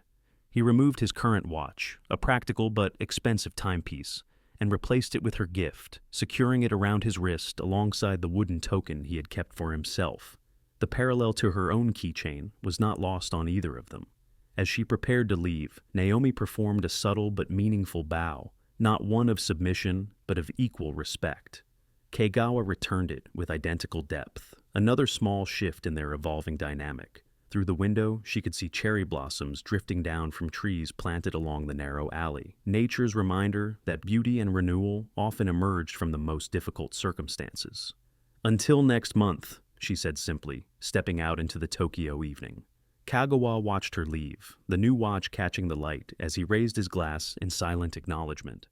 He removed his current watch, a practical but expensive timepiece, and replaced it with her gift, securing it around his wrist alongside the wooden token he had kept for himself. The parallel to her own keychain was not lost on either of them. As she prepared to leave, Naomi performed a subtle but meaningful bow, not one of submission, but of equal respect. Kagawa returned it with identical depth, another small shift in their evolving dynamic. Through the window, she could see cherry blossoms drifting down from trees planted along the narrow alley, nature's reminder that beauty and renewal often emerged from the most difficult circumstances. "Until next month," she said simply, stepping out into the Tokyo evening. Kagawa watched her leave, the new watch catching the light as he raised his glass in silent acknowledgement.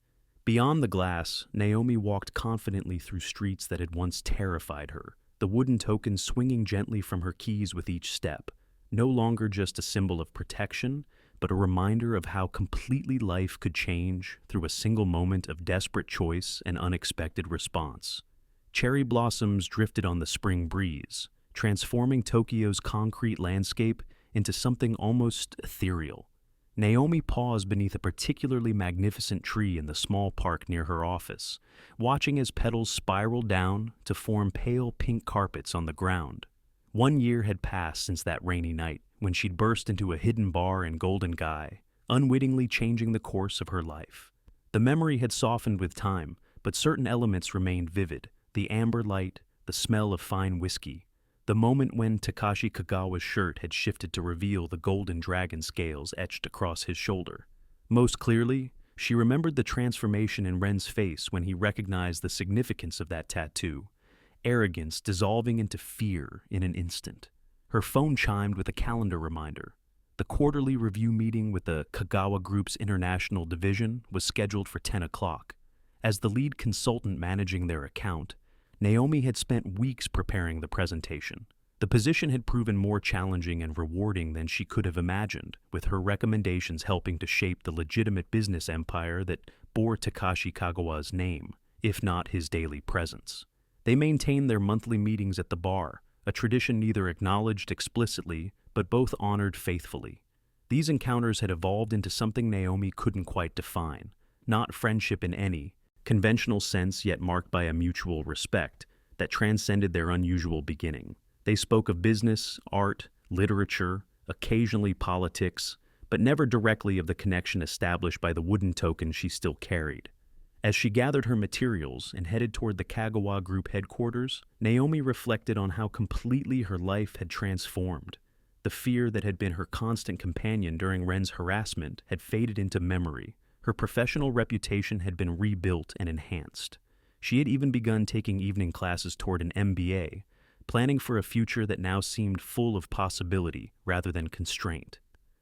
Beyond the glass, Naomi walked confidently through streets that had once terrified her, the wooden token swinging gently from her keys with each step, no longer just a symbol of protection, but a reminder of how completely life could change through a single moment of desperate choice and unexpected response. Cherry blossoms drifted on the spring breeze, transforming Tokyo's concrete landscape into something almost ethereal. Naomi paused beneath a particularly magnificent tree in the small park near her office, watching as petals spiraled down to form pale pink carpets on the ground. 1 year had passed since that rainy night when she'd burst into a hidden bar in Golden Gai, unwittingly changing the course of her life. The memory had softened with time, but certain elements remained vivid: the amber light, the smell of fine whiskey, the moment when Takashi Kagawa's shirt had shifted to reveal the golden dragon scales etched across his shoulder. Most clearly, she remembered the transformation in Ren's face when he recognized the significance of that tattoo, arrogance dissolving into fear in an instant. Her phone chimed with a calendar reminder. The quarterly review meeting with the Kagawa Group's international division was scheduled for 10 o'clock. As the lead consultant managing their account, Naomi had spent weeks preparing the presentation. The position had proven more challenging and rewarding than she could have imagined, with her recommendations helping to shape the legitimate business empire that bore Takashi Kagawa's name, if not his daily presence. They maintained their monthly meetings at the bar, a tradition neither acknowledged explicitly but both honored faithfully. These encounters had evolved into something Naomi couldn't quite define, not friendship in any conventional sense, yet marked by a mutual respect that transcended their unusual beginning. They spoke of business, art, literature, occasionally politics, but never directly of the connection established by the wooden token she still carried. As she gathered her materials and headed toward the Kagawa Group headquarters, Naomi reflected on how completely her life had transformed. The fear that had been her constant companion during Ren's harassment had faded into memory. Her professional reputation had been rebuilt and enhanced. She had even begun taking evening classes toward an MBA, planning for a future that now seemed full of possibility rather than constraint.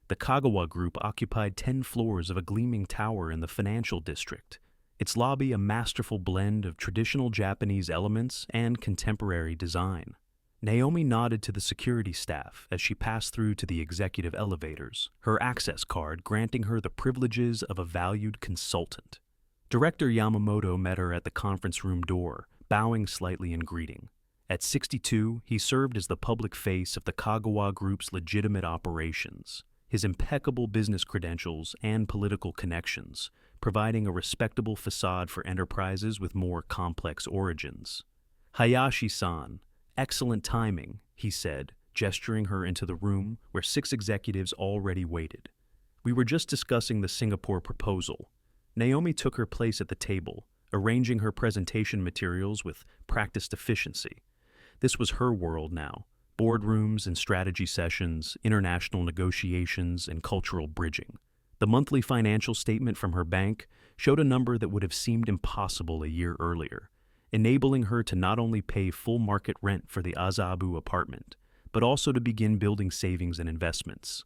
The Kagawa Group occupied 10 floors of a gleaming tower in the financial district, its lobby a masterful blend of traditional Japanese elements and contemporary design. Naomi nodded to the security staff as she passed through to the executive elevators, her access card granting her the privileges of a valued consultant. Director Yamamoto met her at the conference room door, bowing slightly in greeting. At 62, he served as the public face of the Kagawa Group's legitimate operations, his impeccable business credentials and political connections, providing a respectable facade for enterprises with more complex origins. "Hayashi-san, excellent timing," he said, gesturing her into the room where 6 executives already waited. "We were just discussing the Singapore proposal." Naomi took her place at the table, arranging her presentation materials with practiced efficiency. This was her world now: boardrooms and strategy sessions, international negotiations, and cultural bridging. The monthly financial statement from her bank showed a number that would have seemed impossible a year earlier, enabling her to not only pay full market rent for the Azabu apartment, but also to begin building savings and investments.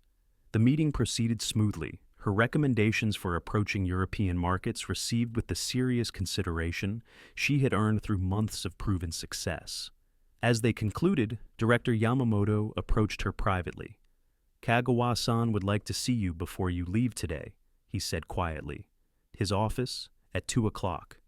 The meeting proceeded smoothly, her recommendations for approaching European markets received with the serious consideration she had earned through months of proven success. As they concluded, Director Yamamoto approached her privately. Kagawa-san would like to see you before you leave today, he said quietly. His office, at 2 o'clock.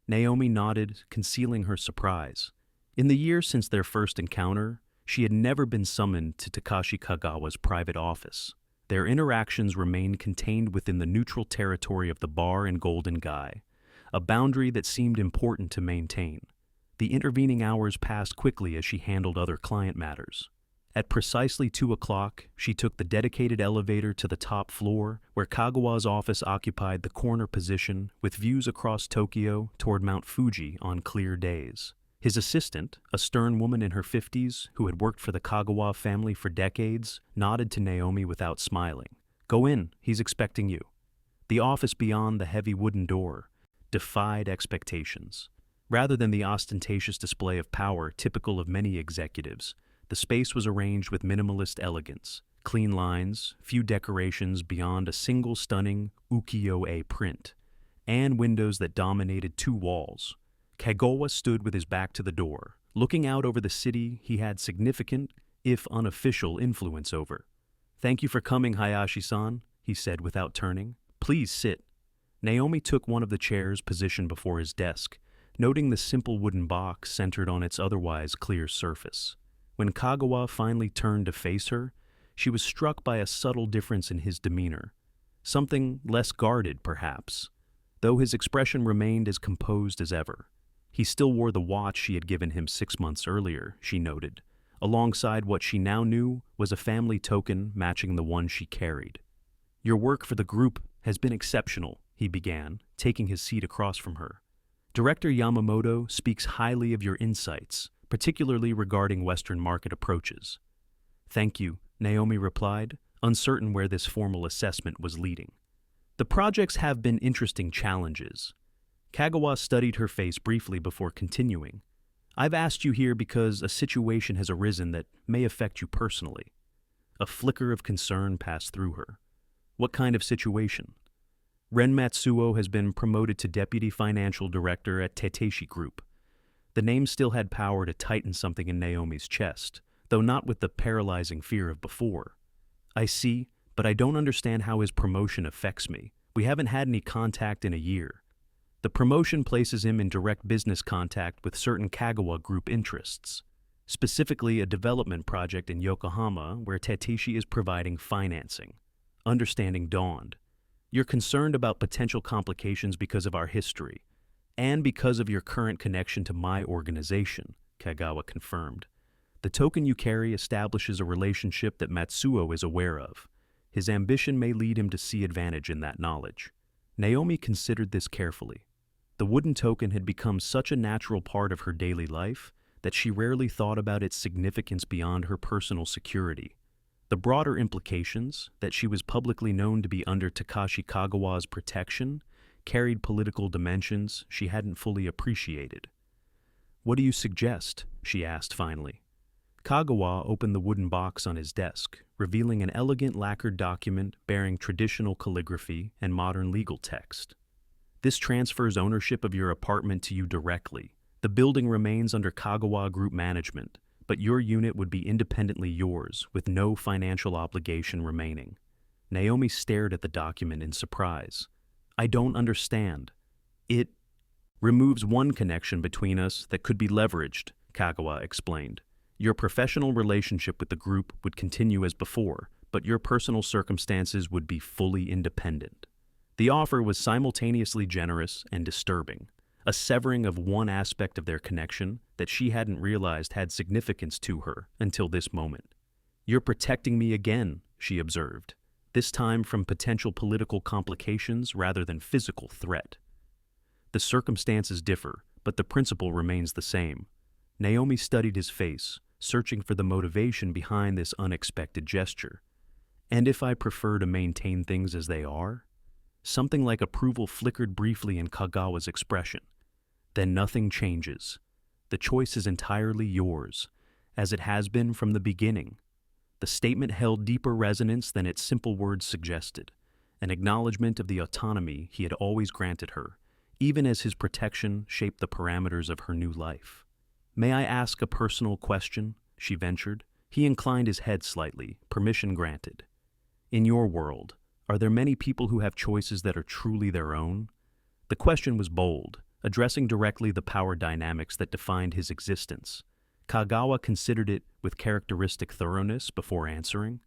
Naomi nodded, concealing her surprise. In the year since their first encounter, she had never been summoned to Takashi Kagawa's private office. Their interactions remained contained within the neutral territory of the bar and Golden Guy, a boundary that seemed important to maintain. The intervening hours passed quickly as she handled other client matters. At precisely 2 o'clock, she took the dedicated elevator to the top floor, where Kagawa's office occupied the corner position with views across Tokyo toward Mount Fuji on clear days. His assistant, a stern woman in her 50s who had worked for the Kagawa family for decades, nodded to Naomi without smiling. "Go in, he's expecting you." The office beyond the heavy wooden door defied expectations. Rather than the ostentatious display of power typical of many executives, the space was arranged with minimalist elegance, clean lines, few decorations beyond a single stunning ukiyo-e print, and windows that dominated 2 walls. Kagawa stood with his back to the door, looking out over the city he had significant, if unofficial, influence over. "Thank you for coming, Hayashi-san," he said without turning. "Please sit." Naomi took one of the chairs positioned before his desk, noting the simple wooden box centered on its otherwise clear surface. When Kagawa finally turned to face her, she was struck by a subtle difference in his demeanor. Something less guarded, perhaps, though his expression remained as composed as ever. He still wore the watch she had given him 6 months earlier, she noted, alongside what she now knew was a family token matching the one she carried. "Your work for the group has been exceptional," he began, taking his seat across from her. "Director Yamamoto speaks highly of your insights, particularly regarding Western market approaches." "Thank you," Naomi replied, uncertain where this formal assessment was leading. "The projects have been interesting challenges." Kagawa studied her face briefly before continuing. "I've asked you here because a situation has arisen that may affect you personally." A flicker of concern passed through her. "What kind of situation?" "Ren Matsuo has been promoted to Deputy Financial Director at Teteishi Group." The name still had power to tighten something in Naomi's chest, though not with the paralyzing fear of before. "I see, but I don't understand how his promotion affects me. We haven't had any contact in a year." "The promotion places him in direct business contact with certain Kagawa Group interests, specifically a development project in Yokohama where Teteishi is providing financing." Understanding dawned. "You're concerned about potential complications because of our history, and because of your current connection to my organization," Kagawa confirmed. "The token you carry establishes a relationship that Matsuo is aware of. His ambition may lead him to see advantage in that knowledge." Naomi considered this carefully. The wooden token had become such a natural part of her daily life that she rarely thought about its significance beyond her personal security. The broader implications, that she was publicly known to be under Takashi Kagawa's protection, carried political dimensions she hadn't fully appreciated. "What do you suggest?" she asked finally. Kagawa opened the wooden box on his desk, revealing an elegant lacquered document bearing traditional calligraphy and modern legal text. "This transfers ownership of your apartment to you directly. The building remains under Kagawa Group management, but your unit would be independently yours, with no financial obligation remaining." Naomi stared at the document in surprise. "I don't understand." "It removes one connection between us that could be leveraged," Kagawa explained. "Your professional relationship with the group would continue as before, but your personal circumstances would be fully independent." The offer was simultaneously generous and disturbing, a severing of one aspect of their connection that she hadn't realized had significance to her until this moment. "You're protecting me again," she observed, this time from potential political complications rather than physical threat. "The circumstances differ, but the principle remains the same." Naomi studied his face, searching for the motivation behind this unexpected gesture. "And if I prefer to maintain things as they are?" Something like approval flickered briefly in Kagawa's expression. "Then nothing changes. The choice is entirely yours, as it has been from the beginning." The statement held deeper resonance than its simple words suggested, an acknowledgement of the autonomy he had always granted her, even as his protection shaped the parameters of her new life. "May I ask a personal question?" she ventured. He inclined his head slightly, permission granted. In your world, are there many people who have choices that are truly their own? The question was bold, addressing directly the power dynamics that defined his existence. Kagawa considered it with characteristic thoroughness before answering.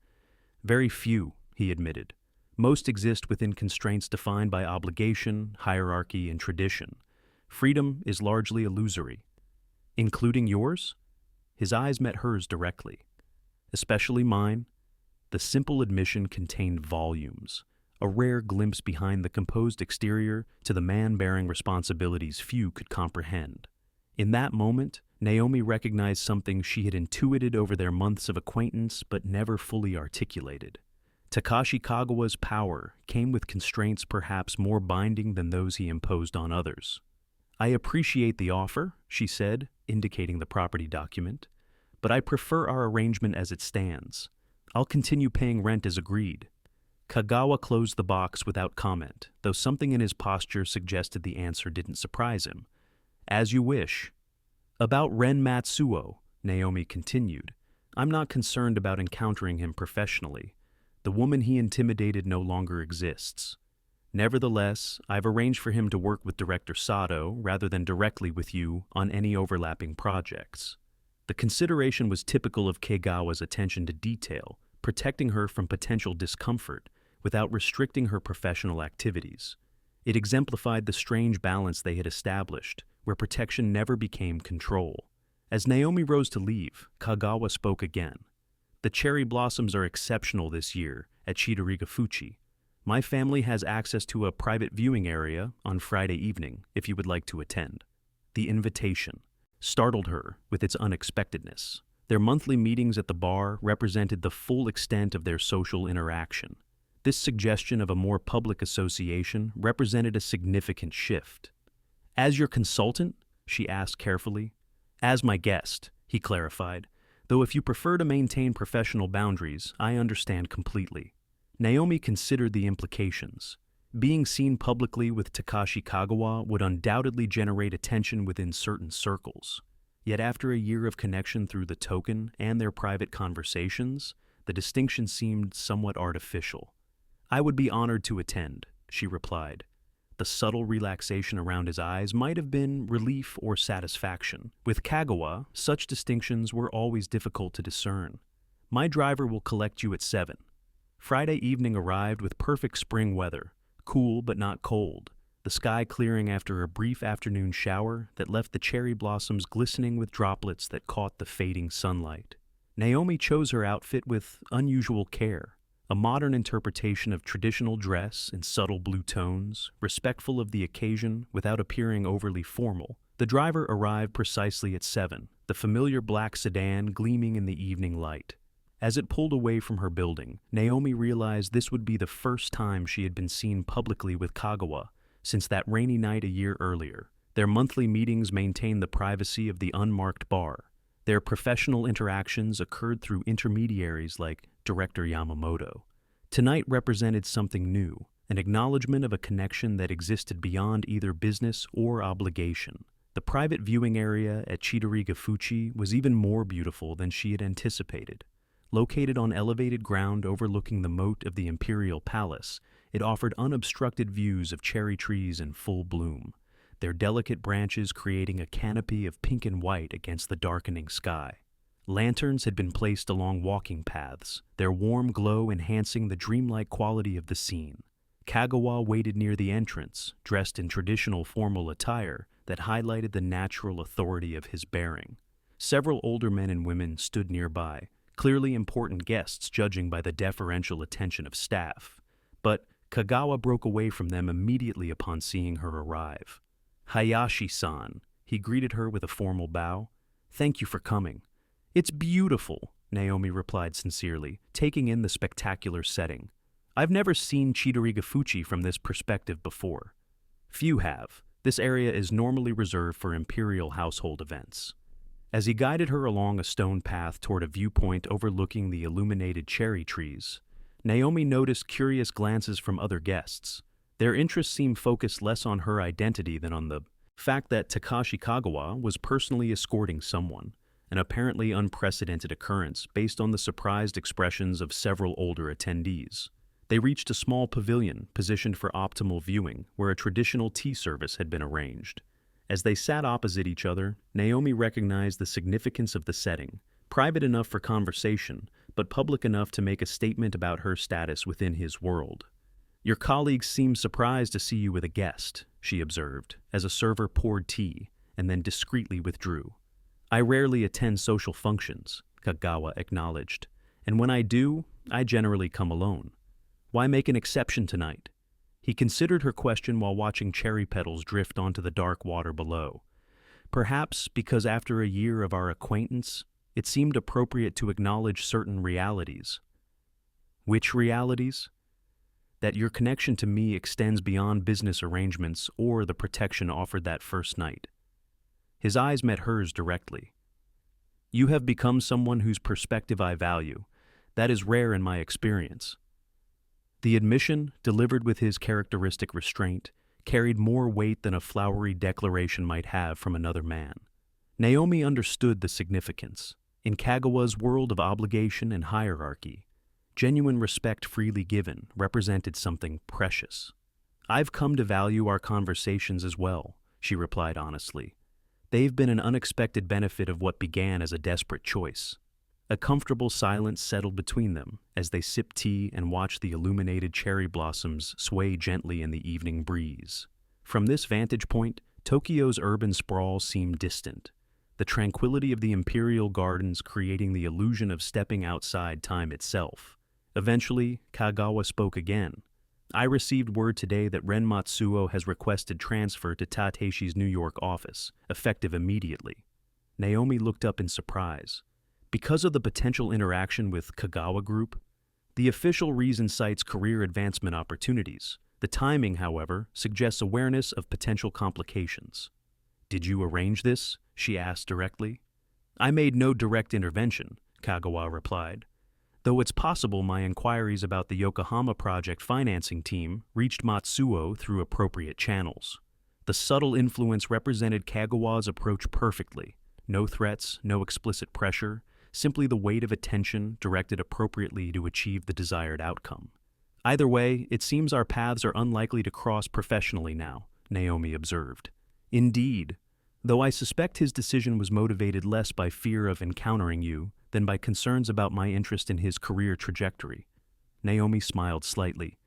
Very few, he admitted. Most exist within constraints defined by obligation, hierarchy, and tradition. Freedom is largely illusory. Including yours? His eyes met hers directly. Especially mine. The simple admission contained volumes, a rare glimpse behind the composed exterior to the man bearing responsibilities few could comprehend. In that moment, Naomi recognized something she had intuited over their months of acquaintance but never fully articulated. Takashi Kagawa's power came with constraints perhaps more binding than those he imposed on others. "I appreciate the offer," she said, indicating the property document, "but I prefer our arrangement as it stands. I'll continue paying rent as agreed." Kagawa closed the box without comment, though something in his posture suggested the answer didn't surprise him. "As you wish." "About Ren Matsuo," Naomi continued, "I'm not concerned about encountering him professionally. The woman he intimidated no longer exists. Nevertheless, I've arranged for him to work with Director Sato rather than directly with you on any overlapping projects." The consideration was typical of Kagawa's attention to detail, protecting her from potential discomfort without restricting her professional activities. It exemplified the strange balance they had established, where protection never became control. As Naomi rose to leave, Kagawa spoke again. "The cherry blossoms are exceptional this year at Chidorigafuchi. My family has access to a private viewing area on Friday evening if you would like to attend." The invitation startled her with its unexpectedness. Their monthly meetings at the bar represented the full extent of their social interaction. This suggestion of a more public association represented a significant shift. "As your consultant?" she asked carefully. "As my guest," he clarified, "though if you prefer to maintain professional boundaries, I understand completely." Naomi considered the implications. Being seen publicly with Takashi Kagawa would undoubtedly generate attention within certain circles. Yet after a year of connection through the token and their private conversations, the distinction seemed somewhat artificial. "I would be honored to attend," she replied. The subtle relaxation around his eyes might have been relief or satisfaction. With Kagawa, such distinctions were always difficult to discern. "My driver will collect you at 7. Friday evening arrived with perfect spring weather, cool but not cold, the sky clearing after a brief afternoon shower that left the cherry blossoms glistening with droplets that caught the fading sunlight. Naomi chose her outfit with unusual care, a modern interpretation of traditional dress in subtle blue tones, respectful of the occasion without appearing overly formal. The driver arrived precisely at 7, the familiar black sedan gleaming in the evening light. As it pulled away from her building, Naomi realized this would be the first time she had been seen publicly with Kagawa since that rainy night a year earlier. Their monthly meetings maintained the privacy of the unmarked bar. Their professional interactions occurred through intermediaries like Director Yamamoto. Tonight represented something new, an acknowledgement of a connection that existed beyond either business or obligation. The private viewing area at Chidorigafuchi was even more beautiful than she had anticipated. Located on elevated ground overlooking the moat of the Imperial Palace, it offered unobstructed views of cherry trees in full bloom, their delicate branches creating a canopy of pink and white against the darkening sky. Lanterns had been placed along walking paths, their warm glow enhancing the dreamlike quality of the scene. Kagawa waited near the entrance, dressed in traditional formal attire that highlighted the natural authority of his bearing. Several older men and women stood nearby, clearly important guests judging by the deferential attention of staff. But Kagawa broke away from them immediately upon seeing her arrive. "Hayashi-san," he greeted her with a formal bow. "Thank you for coming." "It's beautiful," Naomi replied sincerely, taking in the spectacular setting. "I've never seen Chidorigafuchi from this perspective before." "Few have. This area is normally reserved for imperial household events." As he guided her along a stone path toward a viewpoint overlooking the illuminated cherry trees, Naomi noticed curious glances from other guests. Their interest seemed focused less on her identity than on the fact that Takashi Kagawa was personally escorting someone, an apparently unprecedented occurrence based on the surprised expressions of several older attendees. They reached a small pavilion positioned for optimal viewing where a traditional tea service had been arranged. As they sat opposite each other, Naomi recognized the significance of the setting, private enough for conversation, but public enough to make a statement about her status within his world. "Your colleagues seem surprised to see you with a guest," she observed, as a server poured tea, and then discreetly withdrew. "I rarely attend social functions," Kagawa acknowledged, "and when I do, I generally come alone. Why make an exception tonight?" He considered her question while watching cherry petals drift onto the dark water below. "Perhaps because after a year of our acquaintance, it seemed appropriate to acknowledge certain realities." "Which realities?" "That your connection to me extends beyond business arrangements or the protection offered that first night." His eyes met hers directly. "You have become someone whose perspective I value. That is rare in my experience." The admission, delivered with his characteristic restraint, carried more weight than a flowery declaration might have from another man. Naomi understood the significance. In Kagawa's world of obligation and hierarchy, genuine respect freely given represented something precious. "I've come to value our conversations as well," she replied honestly. "They've been an unexpected benefit of what began as a desperate choice." A comfortable silence settled between them as they sipped tea and watched the illuminated cherry blossoms sway gently in the evening breeze. From this vantage point, Tokyo's urban sprawl seemed distant, the tranquility of the imperial gardens creating the illusion of stepping outside time itself. Eventually, Kagawa spoke again. "I received word today that Ren Matsuo has requested transfer to Tateshi's New York office, effective immediately." Naomi looked up in surprise. "Because of the potential interaction with Kagawa Group?" The official reason cites career advancement opportunities. The timing, however, suggests awareness of potential complications. "Did you arrange this?" she asked directly. "I made no direct intervention," Kagawa replied, "though it's possible my inquiries about the Yokohama project financing team reached Matsuo through appropriate channels." The subtle influence represented Kagawa's approach perfectly. No threats, no explicit pressure, simply the weight of attention directed appropriately to achieve the desired outcome. "Either way, it seems our paths are unlikely to cross professionally now," Naomi observed. "Indeed, though I suspect his decision was motivated less by fear of encountering you than by concerns about my interest in his career trajectory." Naomi smiled slightly.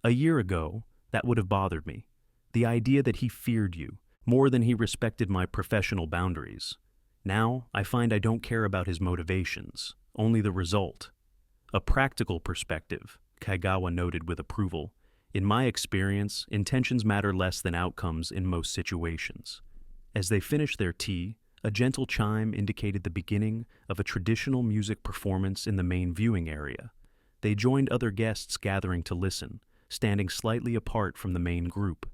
"A year ago, that would have bothered me. The idea that he feared you more than he respected my professional boundaries. Now, I find I don't care about his motivations, only the result." "A practical perspective," Kagawa noted with approval. "In my experience, intentions matter less than outcomes in most situations." As they finished their tea, a gentle chime indicated the beginning of a traditional music performance in the main viewing area. They joined other guests gathering to listen, standing slightly apart from the main group.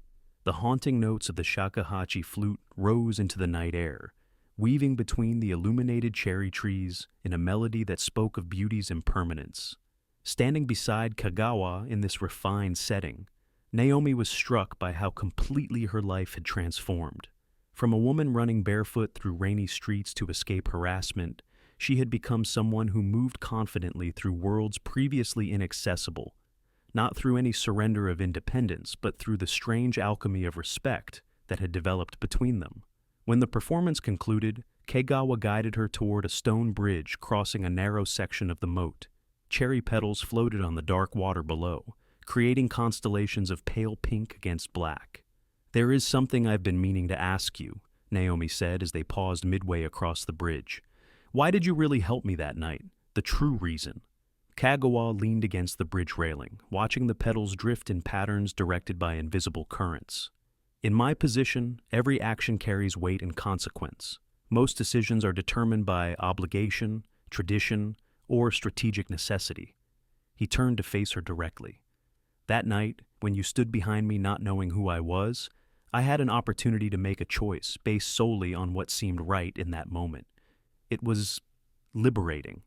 The haunting notes of the shakuhachi flute rose into the night air, weaving between the illuminated cherry trees in a melody that spoke of beauty's impermanence. Standing beside Kagawa in this refined setting, Naomi was struck by how completely her life had transformed. From a woman running barefoot through rainy streets to escape harassment, she had become someone who moved confidently through worlds previously inaccessible, not through any surrender of independence, but through the strange alchemy of respect that had developed between them. When the performance concluded, Kagawa guided her toward a stone bridge crossing a narrow section of the moat. Cherry petals floated on the dark water below, creating constellations of pale pink against black. "There is something I've been meaning to ask you," Naomi said as they paused midway across the bridge. "Why did you really help me that night? The true reason." Kagawa leaned against the bridge railing, watching the petals drift in patterns directed by invisible currents. "In my position, every action carries weight and consequence. Most decisions are determined by obligation, tradition, or strategic necessity." He turned to face her directly. "That night, when you stood behind me not knowing who I was, I had an opportunity to make a choice based solely on what seemed right in that moment. It was liberating."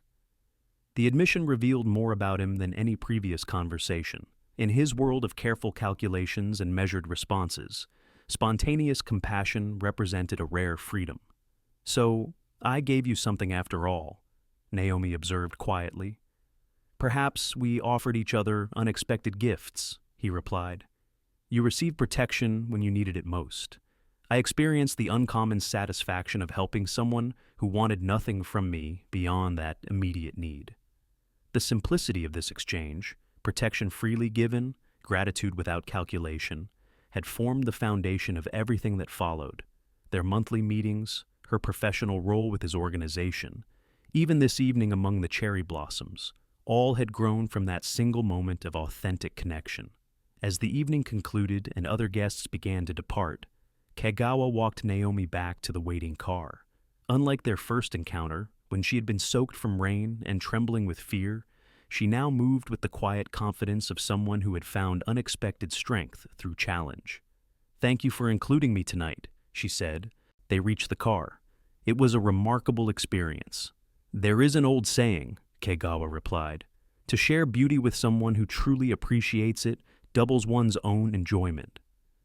The admission revealed more about him than any previous conversation. In his world of careful calculations and measured responses, spontaneous compassion represented a rare freedom. "So, I gave you something after all, Naomi observed quietly. Perhaps we offered each other unexpected gifts, he replied. You received protection when you needed it most. I experienced the uncommon satisfaction of helping someone who wanted nothing from me beyond that immediate need. The simplicity of this exchange, protection freely given, gratitude without calculation, had formed the foundation of everything that followed. Their monthly meetings, her professional role with his organization, even this evening among the cherry blossoms, all had grown from that single moment of authentic connection. As the evening concluded and other guests began to depart, Kagawa walked Naomi back to the waiting car. Unlike their first encounter, when she had been soaked from rain and trembling with fear, she now moved with the quiet confidence of someone who had found unexpected strength through challenge. Thank you for including me tonight, she said. They reached the car. It was a remarkable experience. There is an old saying, Kagawa replied. To share beauty with someone who truly appreciates it doubles one's own enjoyment.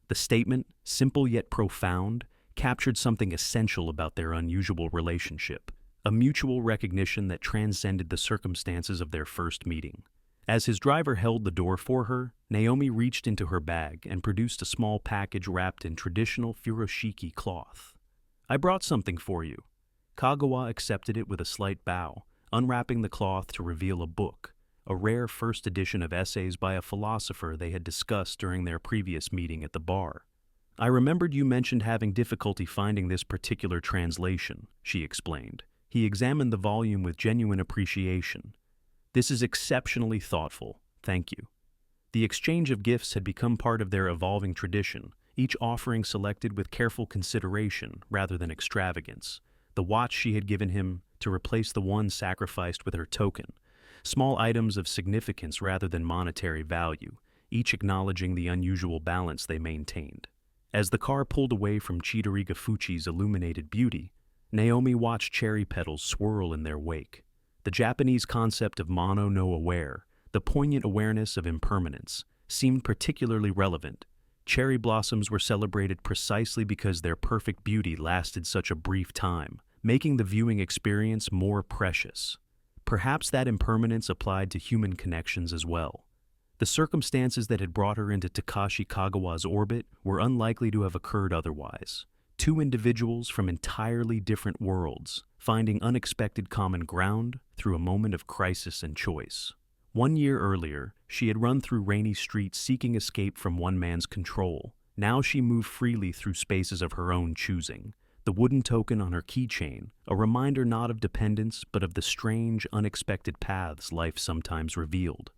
The statement, simple yet profound, captured something essential about their unusual relationship, a mutual recognition that transcended the circumstances of their first meeting. As his driver held the door for her, Naomi reached into her bag and produced a small package wrapped in traditional furoshiki cloth. I brought something for you. Kagawa accepted it with a slight bow, unwrapping the cloth to reveal a book, a rare first edition of essays by a philosopher they had discussed during their previous meeting at the bar. I remembered you mentioned having difficulty finding this particular translation, she explained. He examined the volume with genuine appreciation. This is exceptionally thoughtful, thank you. The exchange of gifts had become part of their evolving tradition, each offering selected with careful consideration rather than extravagance. The watch she had given him to replace the one sacrificed with her token, small items of significance rather than monetary value, each acknowledging the unusual balance they maintained. As the car pulled away from Chidoriga Fuchi's illuminated beauty, Naomi watched cherry petals swirl in their wake. The Japanese concept of mono no aware, the poignant awareness of impermanence, seemed particularly relevant. Cherry blossoms were celebrated precisely because their perfect beauty lasted such a brief time, making the viewing experience more precious. Perhaps that impermanence applied to human connections as well. The circumstances that had brought her into Takashi Kagawa's orbit were unlikely to have occurred otherwise. Two individuals from entirely different worlds, finding unexpected common ground through a moment of crisis and choice. 1 year earlier, she had run through rainy streets seeking escape from one man's control. Now she moved freely through spaces of her own choosing. The wooden token on her keychain, a reminder not of dependence but of the strange, unexpected paths life sometimes revealed.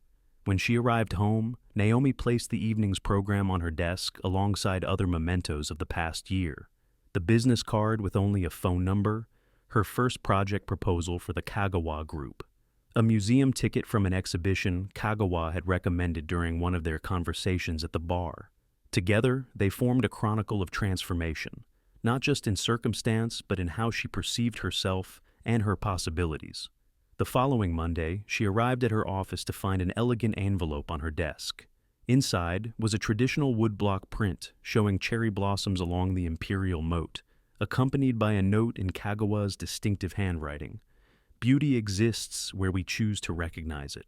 When she arrived home, Naomi placed the evening's program on her desk alongside other mementos of the past year. The business card with only a phone number, her first project proposal for the Kagawa Group, a museum ticket from an exhibition Kagawa had recommended during one of their conversations at the bar. Together, they formed a chronicle of transformation, not just in circumstance, but in how she perceived herself and her possibilities. The following Monday, she arrived at her office to find an elegant envelope on her desk. Inside was a traditional woodblock print showing cherry blossoms along the imperial moat, accompanied by a note in Kagawa's distinctive handwriting. Beauty exists where we choose to recognize it.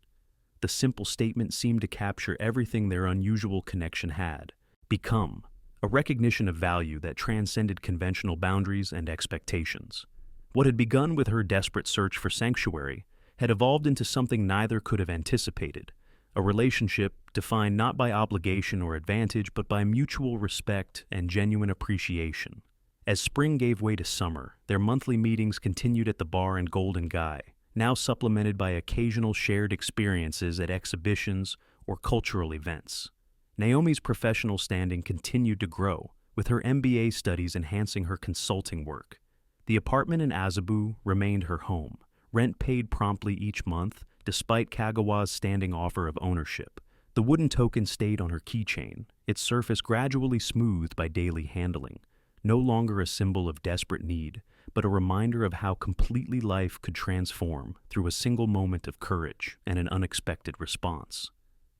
The simple statement seemed to capture everything their unusual connection had become, a recognition of value that transcended conventional boundaries and expectations. What had begun with her desperate search for sanctuary had evolved into something neither could have anticipated, a relationship defined not by obligation or advantage but by mutual respect and genuine appreciation. As spring gave way to summer, their monthly meetings continued at the bar in Golden Guy, now supplemented by occasional shared experiences at exhibitions or cultural events. Naomi's professional standing continued to grow, with her MBA studies enhancing her consulting work. The apartment in Azabu remained her home, rent paid promptly each month, despite Kagawa's standing offer of ownership. The wooden token stayed on her keychain, its surface gradually smoothed by daily handling, no longer a symbol of desperate need, but a reminder of how completely life could transform through a single moment of courage and an unexpected response.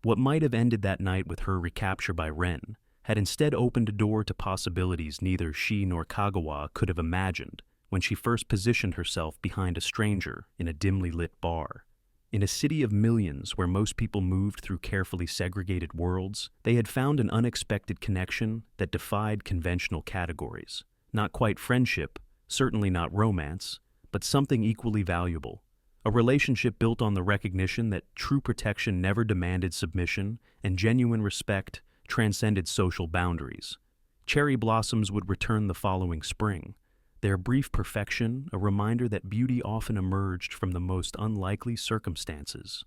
What might have ended that night with her recapture by Ren had instead opened a door to possibilities neither she nor Kagawa could have imagined. when she first positioned herself behind a stranger in a dimly lit bar. In a city of millions where most people moved through carefully segregated worlds, they had found an unexpected connection that defied conventional categories. Not quite friendship, certainly not romance, but something equally valuable. A relationship built on the recognition that true protection never demanded submission and genuine respect transcended social boundaries. Cherry blossoms would return the following spring, their brief perfection a reminder that beauty often emerged from the most unlikely circumstances,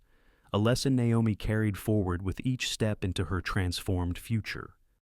a lesson Naomi carried forward with each step into her transformed future.